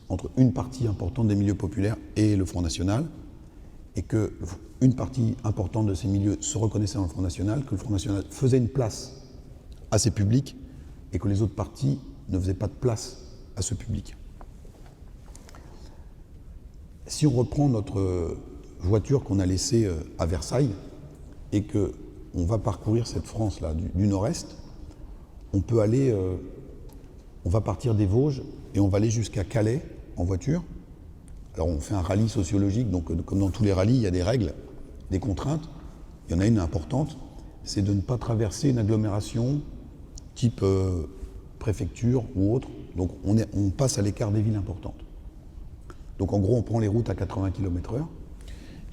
entre une partie importante des milieux populaires et le Front National, et qu'une partie importante de ces milieux se reconnaissait dans le Front National, que le Front National faisait une place à ces publics, et que les autres partis ne faisaient pas de place à ce public. Si on reprend notre voiture qu'on a laissée à Versailles, et qu'on va parcourir cette France-là du nord-est, on peut aller, on va partir des Vosges, et on va aller jusqu'à Calais en voiture. Alors on fait un rallye sociologique, donc comme dans tous les rallyes, il y a des règles, des contraintes. Il y en a une importante, c'est de ne pas traverser une agglomération type préfecture ou autre. Donc on passe à l'écart des villes importantes. Donc en gros, on prend les routes à 80 km/h.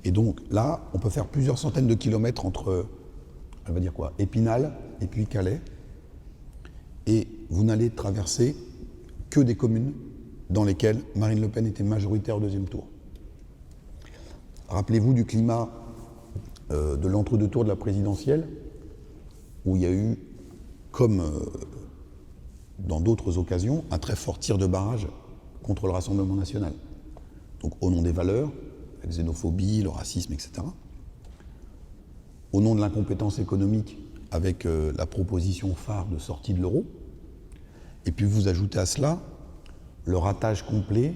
Et donc là, on peut faire plusieurs centaines de kilomètres entre, on va dire quoi, Épinal et puis Calais. Et vous n'allez traverser que des communes dans lesquelles Marine Le Pen était majoritaire au deuxième tour. Rappelez-vous du climat de l'entre-deux tours de la présidentielle, où il y a eu, comme dans d'autres occasions, un très fort tir de barrage contre le Rassemblement national. Donc au nom des valeurs, la xénophobie, le racisme, etc. Au nom de l'incompétence économique, avec la proposition phare de sortie de l'euro. Et puis vous ajoutez à cela le ratage complet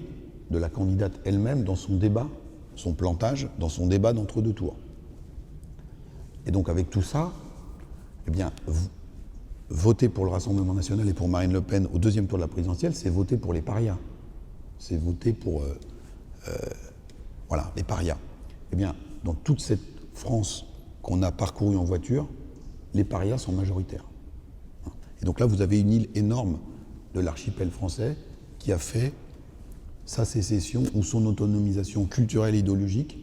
de la candidate elle-même dans son débat, son plantage, dans son débat d'entre-deux tours. Et donc avec tout ça, eh bien, voter pour le Rassemblement national et pour Marine Le Pen au deuxième tour de la présidentielle, c'est voter pour les parias. C'est voter pour les parias. Eh bien, dans toute cette France qu'on a parcourue en voiture, les parias sont majoritaires. Et donc là, vous avez une île énorme de l'archipel français qui a fait sa sécession ou son autonomisation culturelle et idéologique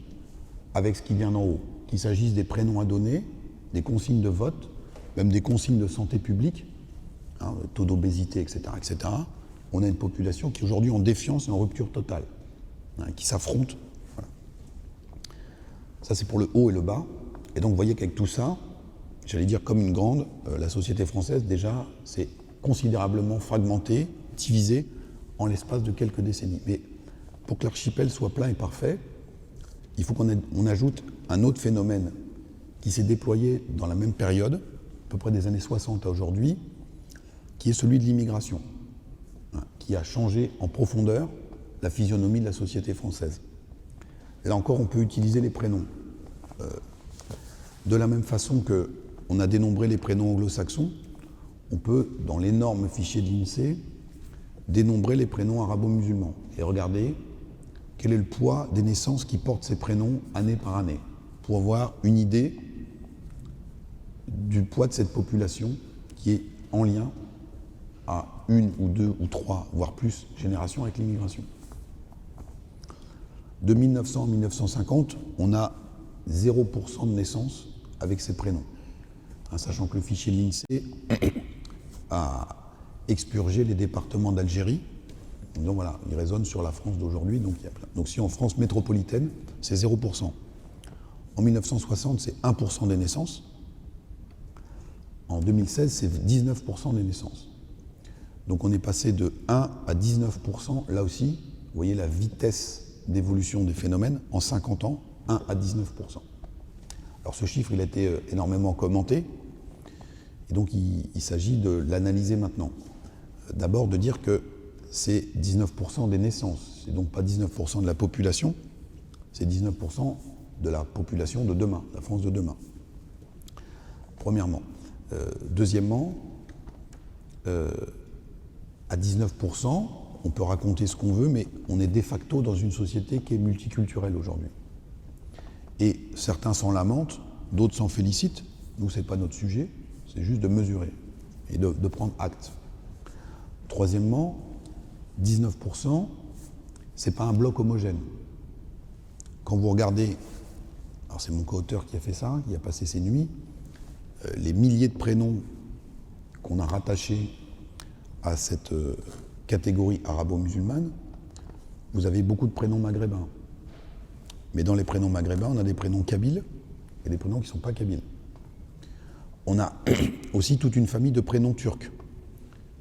avec ce qui vient d'en haut. Qu'il s'agisse des prénoms à donner, des consignes de vote, même des consignes de santé publique, taux d'obésité, etc., etc. On a une population qui est aujourd'hui en défiance et en rupture totale, qui s'affrontent. Voilà. Ça, c'est pour le haut et le bas. Et donc, vous voyez qu'avec tout ça, j'allais dire comme une grande, la société française, déjà, s'est considérablement fragmentée, divisée, en l'espace de quelques décennies. Mais pour que l'archipel soit plein et parfait, il faut qu'on ajoute un autre phénomène qui s'est déployé dans la même période, à peu près des années 60 à aujourd'hui, qui est celui de l'immigration, qui a changé en profondeur la physionomie de la société française. Là encore, on peut utiliser les prénoms. De la même façon qu'on a dénombré les prénoms anglo-saxons, on peut, dans l'énorme fichier de l'INSEE, dénombrer les prénoms arabo-musulmans et regarder quel est le poids des naissances qui portent ces prénoms année par année, pour avoir une idée du poids de cette population qui est en lien à une ou deux ou trois, voire plus, générations avec l'immigration. De 1900 à 1950, on a 0% de naissances avec ces prénoms, sachant que le fichier de l'INSEE a expurgé les départements d'Algérie. Donc voilà, il résonne sur la France d'aujourd'hui. Donc si en France métropolitaine, c'est 0%. En 1960, c'est 1% des naissances. En 2016, c'est 19% des naissances. Donc on est passé de 1 à 19%, là aussi, vous voyez la vitesse d'évolution des phénomènes, en 50 ans, 1 à 19%. Alors ce chiffre, il a été énormément commenté, et donc il s'agit de l'analyser maintenant. D'abord de dire que c'est 19% des naissances. C'est donc pas 19% de la population, c'est 19% de la population de demain, la France de demain. Premièrement. Deuxièmement, à 19%, on peut raconter ce qu'on veut, mais on est de facto dans une société qui est multiculturelle aujourd'hui. Et certains s'en lamentent, d'autres s'en félicitent. Nous, ce n'est pas notre sujet, c'est juste de mesurer et de prendre acte. Troisièmement, 19%, ce n'est pas un bloc homogène. Quand vous regardez, alors c'est mon co-auteur qui a fait ça, qui a passé ses nuits, les milliers de prénoms qu'on a rattachés à cette catégorie arabo-musulmane, vous avez beaucoup de prénoms maghrébins. Mais dans les prénoms maghrébins, on a des prénoms kabyles et des prénoms qui ne sont pas kabyles. On a aussi toute une famille de prénoms turcs.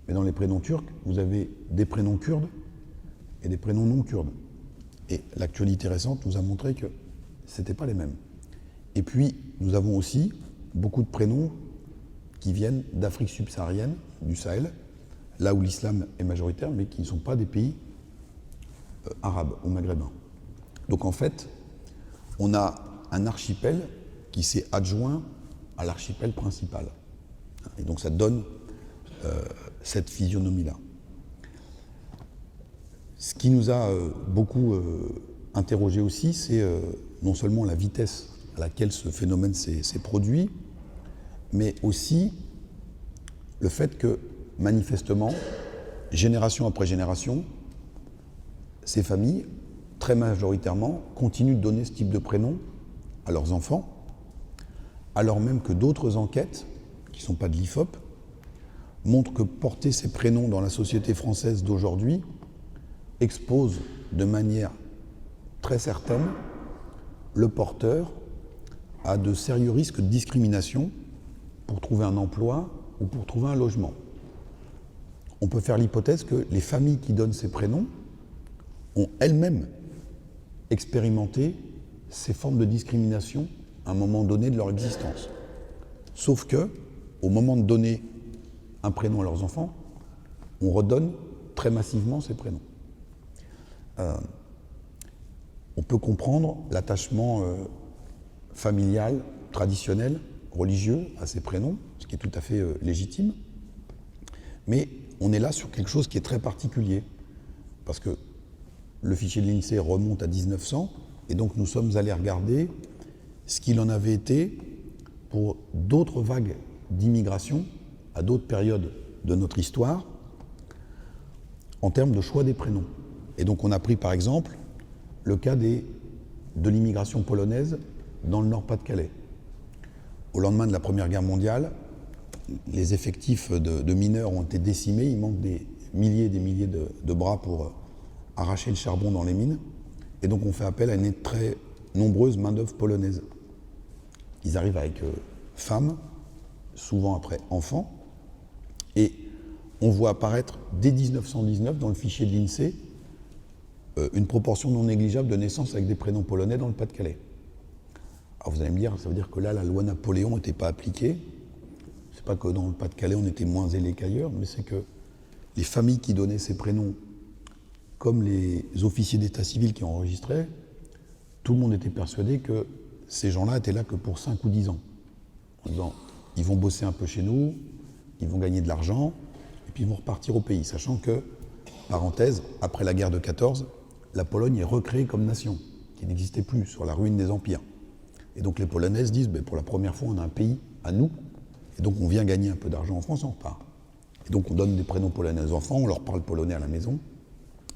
Mais dans les prénoms turcs, vous avez des prénoms kurdes et des prénoms non kurdes. Et l'actualité récente nous a montré que ce n'étaient pas les mêmes. Et puis, nous avons aussi beaucoup de prénoms qui viennent d'Afrique subsaharienne, du Sahel, là où l'islam est majoritaire, mais qui ne sont pas des pays arabes ou maghrébins. Donc en fait, on a un archipel qui s'est adjoint à l'archipel principal. Et donc ça donne cette physionomie-là. Ce qui nous a beaucoup interrogé aussi, c'est non seulement la vitesse à laquelle ce phénomène s'est produit, mais aussi le fait que, manifestement, génération après génération, ces familles, très majoritairement, continuent de donner ce type de prénom à leurs enfants, alors même que d'autres enquêtes, qui ne sont pas de l'IFOP, montrent que porter ces prénoms dans la société française d'aujourd'hui expose de manière très certaine le porteur à de sérieux risques de discrimination pour trouver un emploi ou pour trouver un logement. On peut faire l'hypothèse que les familles qui donnent ces prénoms ont elles-mêmes expérimenté ces formes de discrimination à un moment donné de leur existence. Sauf que, au moment de donner un prénom à leurs enfants, on redonne très massivement ces prénoms. On peut comprendre l'attachement familial, traditionnel, religieux à ces prénoms, ce qui est tout à fait légitime, mais on est là sur quelque chose qui est très particulier, parce que le fichier de l'INSEE remonte à 1900, et donc nous sommes allés regarder ce qu'il en avait été pour d'autres vagues d'immigration à d'autres périodes de notre histoire en termes de choix des prénoms. Et donc on a pris par exemple le cas de l'immigration polonaise dans le Nord-Pas-de-Calais. Au lendemain de la Première Guerre mondiale, les effectifs de mineurs ont été décimés, il manque des milliers et des milliers de bras pour arracher le charbon dans les mines, et donc on fait appel à une très nombreuse main-d'œuvre polonaise. Ils arrivent avec femmes, souvent après enfants, et on voit apparaître dès 1919 dans le fichier de l'INSEE une proportion non négligeable de naissances avec des prénoms polonais dans le Pas-de-Calais. Alors vous allez me dire, ça veut dire que là, la loi Napoléon n'était pas appliquée. C'est pas que dans le Pas-de-Calais, on était moins zélés qu'ailleurs, mais c'est que les familles qui donnaient ces prénoms, comme les officiers d'état civil qui enregistraient, tout le monde était persuadé que ces gens-là étaient là que pour 5 ou 10 ans. En disant, ils vont bosser un peu chez nous, ils vont gagner de l'argent, et puis ils vont repartir au pays, sachant que, parenthèse, après la guerre de 14, la Pologne est recréée comme nation, qui n'existait plus, sur la ruine des empires. Et donc les Polonaises disent, pour la première fois, on a un pays à nous, et donc on vient gagner un peu d'argent en France, on repart. Et donc on donne des prénoms polonais aux enfants, on leur parle polonais à la maison,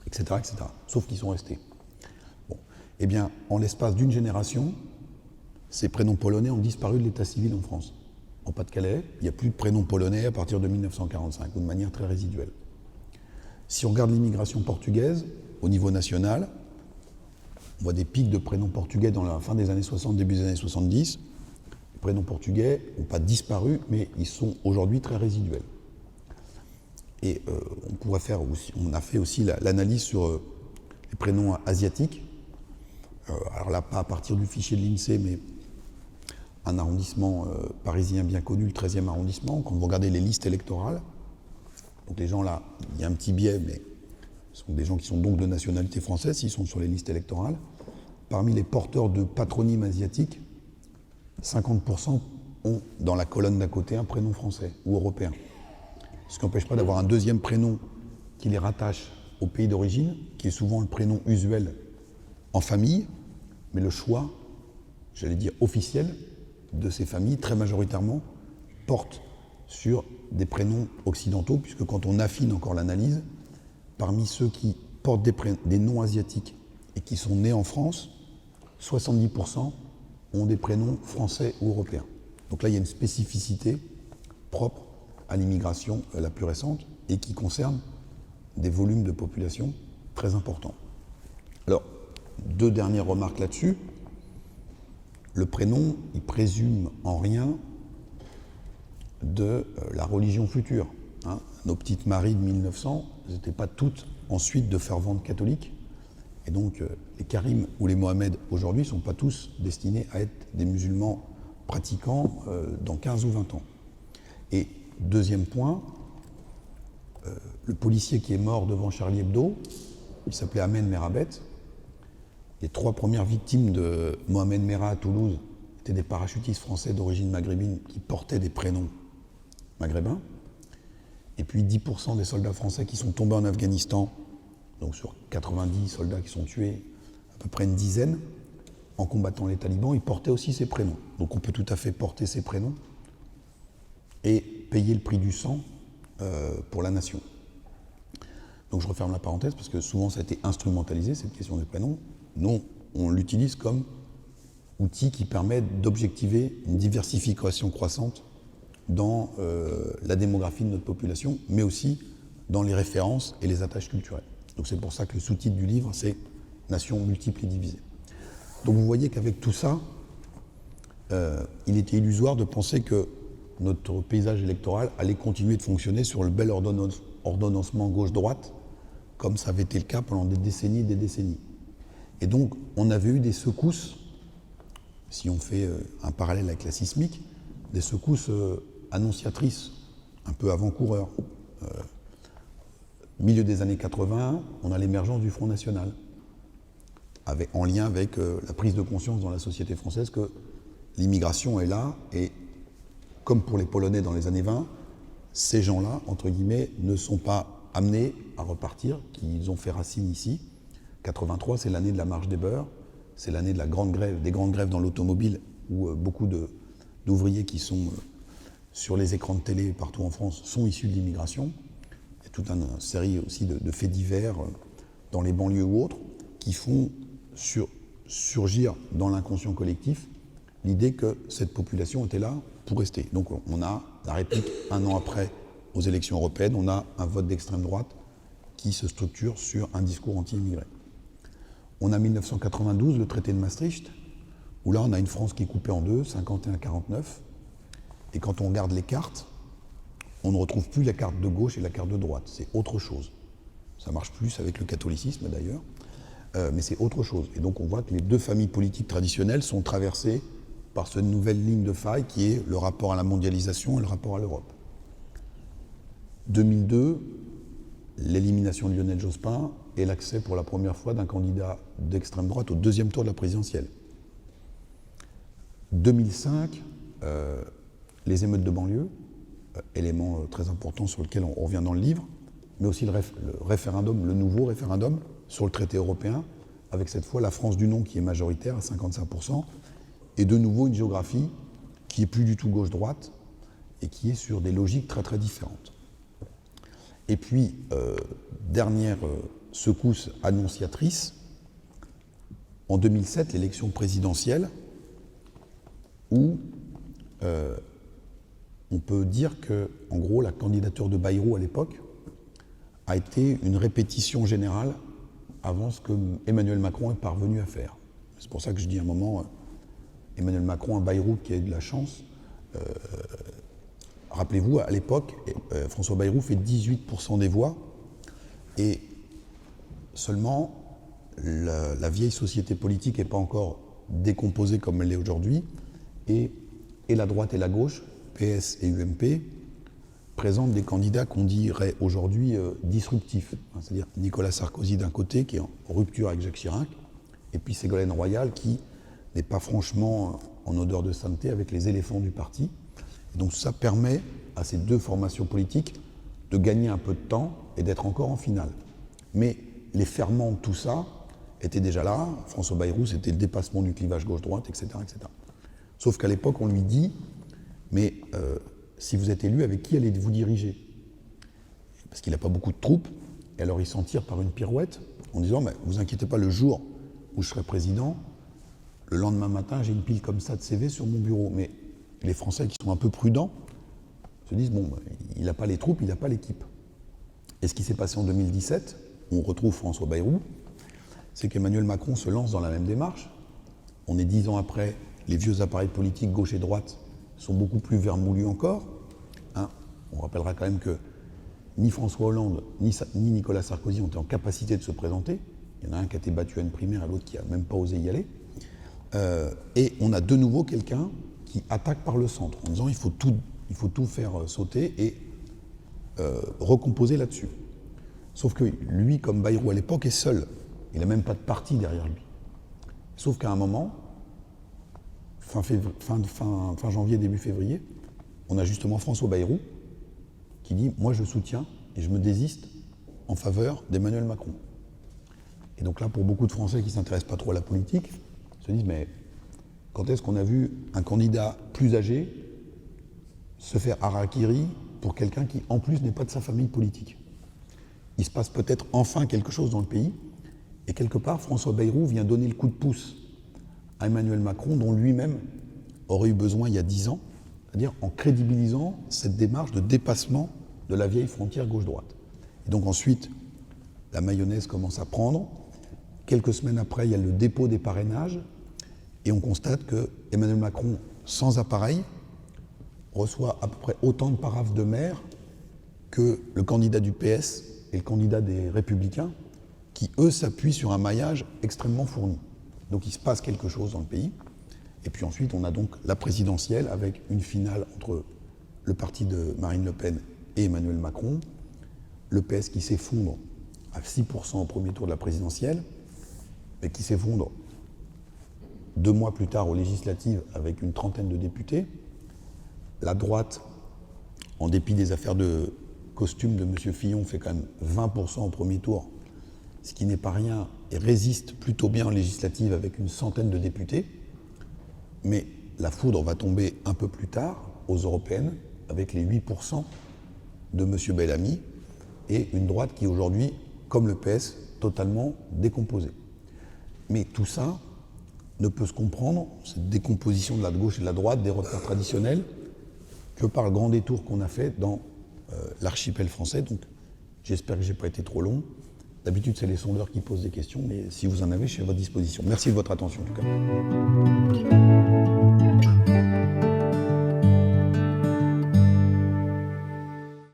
etc., etc. Sauf qu'ils sont restés. Bon. Eh bien, en l'espace d'une génération, ces prénoms polonais ont disparu de l'état civil en France. En Pas-de-Calais, il n'y a plus de prénoms polonais à partir de 1945, ou de manière très résiduelle. Si on regarde l'immigration portugaise, au niveau national, on voit des pics de prénoms portugais dans la fin des années 60, début des années 70. Les prénoms portugais n'ont pas disparu, mais ils sont aujourd'hui très résiduels. Et on a fait aussi l'analyse sur les prénoms asiatiques. Alors là, pas à partir du fichier de l'INSEE, mais un arrondissement parisien bien connu, le 13e arrondissement. Quand vous regardez les listes électorales, donc les gens là, il y a un petit biais, mais Ce sont des gens qui sont donc de nationalité française, s'ils sont sur les listes électorales. Parmi les porteurs de patronymes asiatiques, 50% ont dans la colonne d'à côté un prénom français ou européen. Ce qui n'empêche pas d'avoir un deuxième prénom qui les rattache au pays d'origine, qui est souvent le prénom usuel en famille, mais le choix, j'allais dire officiel, de ces familles, très majoritairement, porte sur des prénoms occidentaux, puisque quand on affine encore l'analyse, parmi ceux qui portent des noms asiatiques et qui sont nés en France, 70% ont des prénoms français ou européens. Donc là, il y a une spécificité propre à l'immigration la plus récente et qui concerne des volumes de population très importants. Alors, deux dernières remarques là-dessus. Le prénom, il présume en rien de la religion future. Hein. Nos petites Maries de 1900, elles n'étaient pas toutes ensuite de ferventes catholiques. Et donc, les Karim ou les Mohamed aujourd'hui ne sont pas tous destinés à être des musulmans pratiquants dans 15 ou 20 ans. Et deuxième point, le policier qui est mort devant Charlie Hebdo, il s'appelait Ahmed Merabet. Les 3 premières victimes de Mohamed Merah à Toulouse étaient des parachutistes français d'origine maghrébine qui portaient des prénoms maghrébins. Et puis 10% des soldats français qui sont tombés en Afghanistan, donc sur 90 soldats qui sont tués, à peu près une dizaine, en combattant les talibans, ils portaient aussi ces prénoms. Donc on peut tout à fait porter ces prénoms et payer le prix du sang pour la nation. Donc je referme la parenthèse parce que souvent ça a été instrumentalisé, cette question des prénoms. Non, on l'utilise comme outil qui permet d'objectiver une diversification croissante dans la démographie de notre population, mais aussi dans les références et les attaches culturelles. Donc c'est pour ça que le sous-titre du livre, c'est « Nation multiple et divisée ». Donc vous voyez qu'avec tout ça, il était illusoire de penser que notre paysage électoral allait continuer de fonctionner sur le bel ordonnancement gauche-droite, comme ça avait été le cas pendant des décennies et des décennies. Et donc, on avait eu des secousses, si on fait un parallèle avec la sismique, des secousses annonciatrices, un peu avant-coureurs. Milieu des années 80, on a l'émergence du Front National, en lien avec la prise de conscience dans la société française que l'immigration est là, et comme pour les Polonais dans les années 20, ces gens-là, entre guillemets, ne sont pas amenés à repartir, qu'ils ont fait racine ici. 83, c'est l'année de la marche des beurs, c'est l'année de la grande grève, des grandes grèves dans l'automobile, où beaucoup d'ouvriers qui sont sur les écrans de télé partout en France sont issus de l'immigration. Il y a toute une série aussi de faits divers dans les banlieues ou autres qui font surgir dans l'inconscient collectif l'idée que cette population était là pour rester. Donc on a la réplique un an après aux élections européennes, on a un vote d'extrême droite qui se structure sur un discours anti-immigré. On a 1992, le traité de Maastricht, où là on a une France qui est coupée en deux, 51-49, et quand on regarde les cartes, on ne retrouve plus la carte de gauche et la carte de droite, c'est autre chose. Ça marche plus avec le catholicisme d'ailleurs, mais c'est autre chose. Et donc on voit que les deux familles politiques traditionnelles sont traversées par cette nouvelle ligne de faille qui est le rapport à la mondialisation et le rapport à l'Europe. 2002, l'élimination de Lionel Jospin et l'accès pour la première fois d'un candidat d'extrême droite au deuxième tour de la présidentielle. 2005, les émeutes de banlieue, élément très important sur lequel on revient dans le livre, mais aussi le référendum, le nouveau référendum sur le traité européen, avec cette fois la France du non qui est majoritaire à 55%, et de nouveau une géographie qui est plus du tout gauche-droite et qui est sur des logiques très très différentes. Et puis, dernière secousse annonciatrice, en 2007, l'élection présidentielle, où on peut dire que, en gros, la candidature de Bayrou à l'époque a été une répétition générale avant ce que Emmanuel Macron est parvenu à faire. C'est pour ça que je dis à un moment, Emmanuel Macron, un Bayrou qui a eu de la chance. Rappelez-vous, à l'époque, François Bayrou fait 18% des voix, et seulement la vieille société politique n'est pas encore décomposée comme elle l'est aujourd'hui, et la droite et la gauche, PS et UMP, présente des candidats qu'on dirait aujourd'hui disruptifs. C'est-à-dire Nicolas Sarkozy d'un côté, qui est en rupture avec Jacques Chirac, et puis Ségolène Royal, qui n'est pas franchement en odeur de sainteté avec les éléphants du parti. Et donc ça permet à ces deux formations politiques de gagner un peu de temps et d'être encore en finale. Mais les ferments de tout ça étaient déjà là. François Bayrou, c'était le dépassement du clivage gauche-droite, etc., etc. Sauf qu'à l'époque, on lui dit, mais si vous êtes élu, avec qui allez-vous diriger? Parce qu'il n'a pas beaucoup de troupes, et alors il s'en tire par une pirouette, en disant, mais vous inquiétez pas, le jour où je serai président, le lendemain matin, j'ai une pile comme ça de CV sur mon bureau. Mais les Français qui sont un peu prudents se disent, bon, il n'a pas les troupes, il n'a pas l'équipe. Et ce qui s'est passé en 2017, où on retrouve François Bayrou, c'est qu'Emmanuel Macron se lance dans la même démarche. On est 10 ans après, les vieux appareils politiques gauche et droite sont beaucoup plus vermoulus encore. Hein, on rappellera quand même que ni François Hollande, ni Nicolas Sarkozy ont été en capacité de se présenter. Il y en a un qui a été battu à une primaire et l'autre qui n'a même pas osé y aller. Et on a de nouveau quelqu'un qui attaque par le centre, en disant il faut tout faire sauter et recomposer là-dessus. Sauf que lui, comme Bayrou à l'époque, est seul. Il n'a même pas de parti derrière lui. Sauf qu'à un moment, fin janvier, début février, on a justement François Bayrou qui dit « Moi, je soutiens et je me désiste en faveur d'Emmanuel Macron ». Et donc là, pour beaucoup de Français qui ne s'intéressent pas trop à la politique, se disent « Mais quand est-ce qu'on a vu un candidat plus âgé se faire harakiri pour quelqu'un qui, en plus, n'est pas de sa famille politique ?» Il se passe peut-être enfin quelque chose dans le pays, et quelque part, François Bayrou vient donner le coup de pouce à Emmanuel Macron, dont lui-même aurait eu besoin il y a 10 ans, c'est-à-dire en crédibilisant cette démarche de dépassement de la vieille frontière gauche-droite. Et donc ensuite, la mayonnaise commence à prendre. Quelques semaines après, il y a le dépôt des parrainages, et on constate que Emmanuel Macron, sans appareil, reçoit à peu près autant de paraphes de maire que le candidat du PS et le candidat des Républicains, qui, eux, s'appuient sur un maillage extrêmement fourni. Donc il se passe quelque chose dans le pays. Et puis ensuite, on a donc la présidentielle avec une finale entre le parti de Marine Le Pen et Emmanuel Macron, le PS qui s'effondre à 6% au premier tour de la présidentielle, mais qui s'effondre 2 mois plus tard aux législatives avec une trentaine de députés. La droite, en dépit des affaires de costume de M. Fillon, fait quand même 20% au premier tour, ce qui n'est pas rien, et résiste plutôt bien en législative avec une centaine de députés. Mais la foudre va tomber un peu plus tard aux européennes avec les 8% de M. Bellamy et une droite qui aujourd'hui, comme le PS, totalement décomposée. Mais tout ça ne peut se comprendre, cette décomposition de la gauche et de la droite, des repères traditionnels, que par le grand détour qu'on a fait dans l'archipel français. Donc j'espère que je n'ai pas été trop long. D'habitude, c'est les sondeurs qui posent des questions, mais si vous en avez, je suis à votre disposition. Merci de votre attention en tout cas.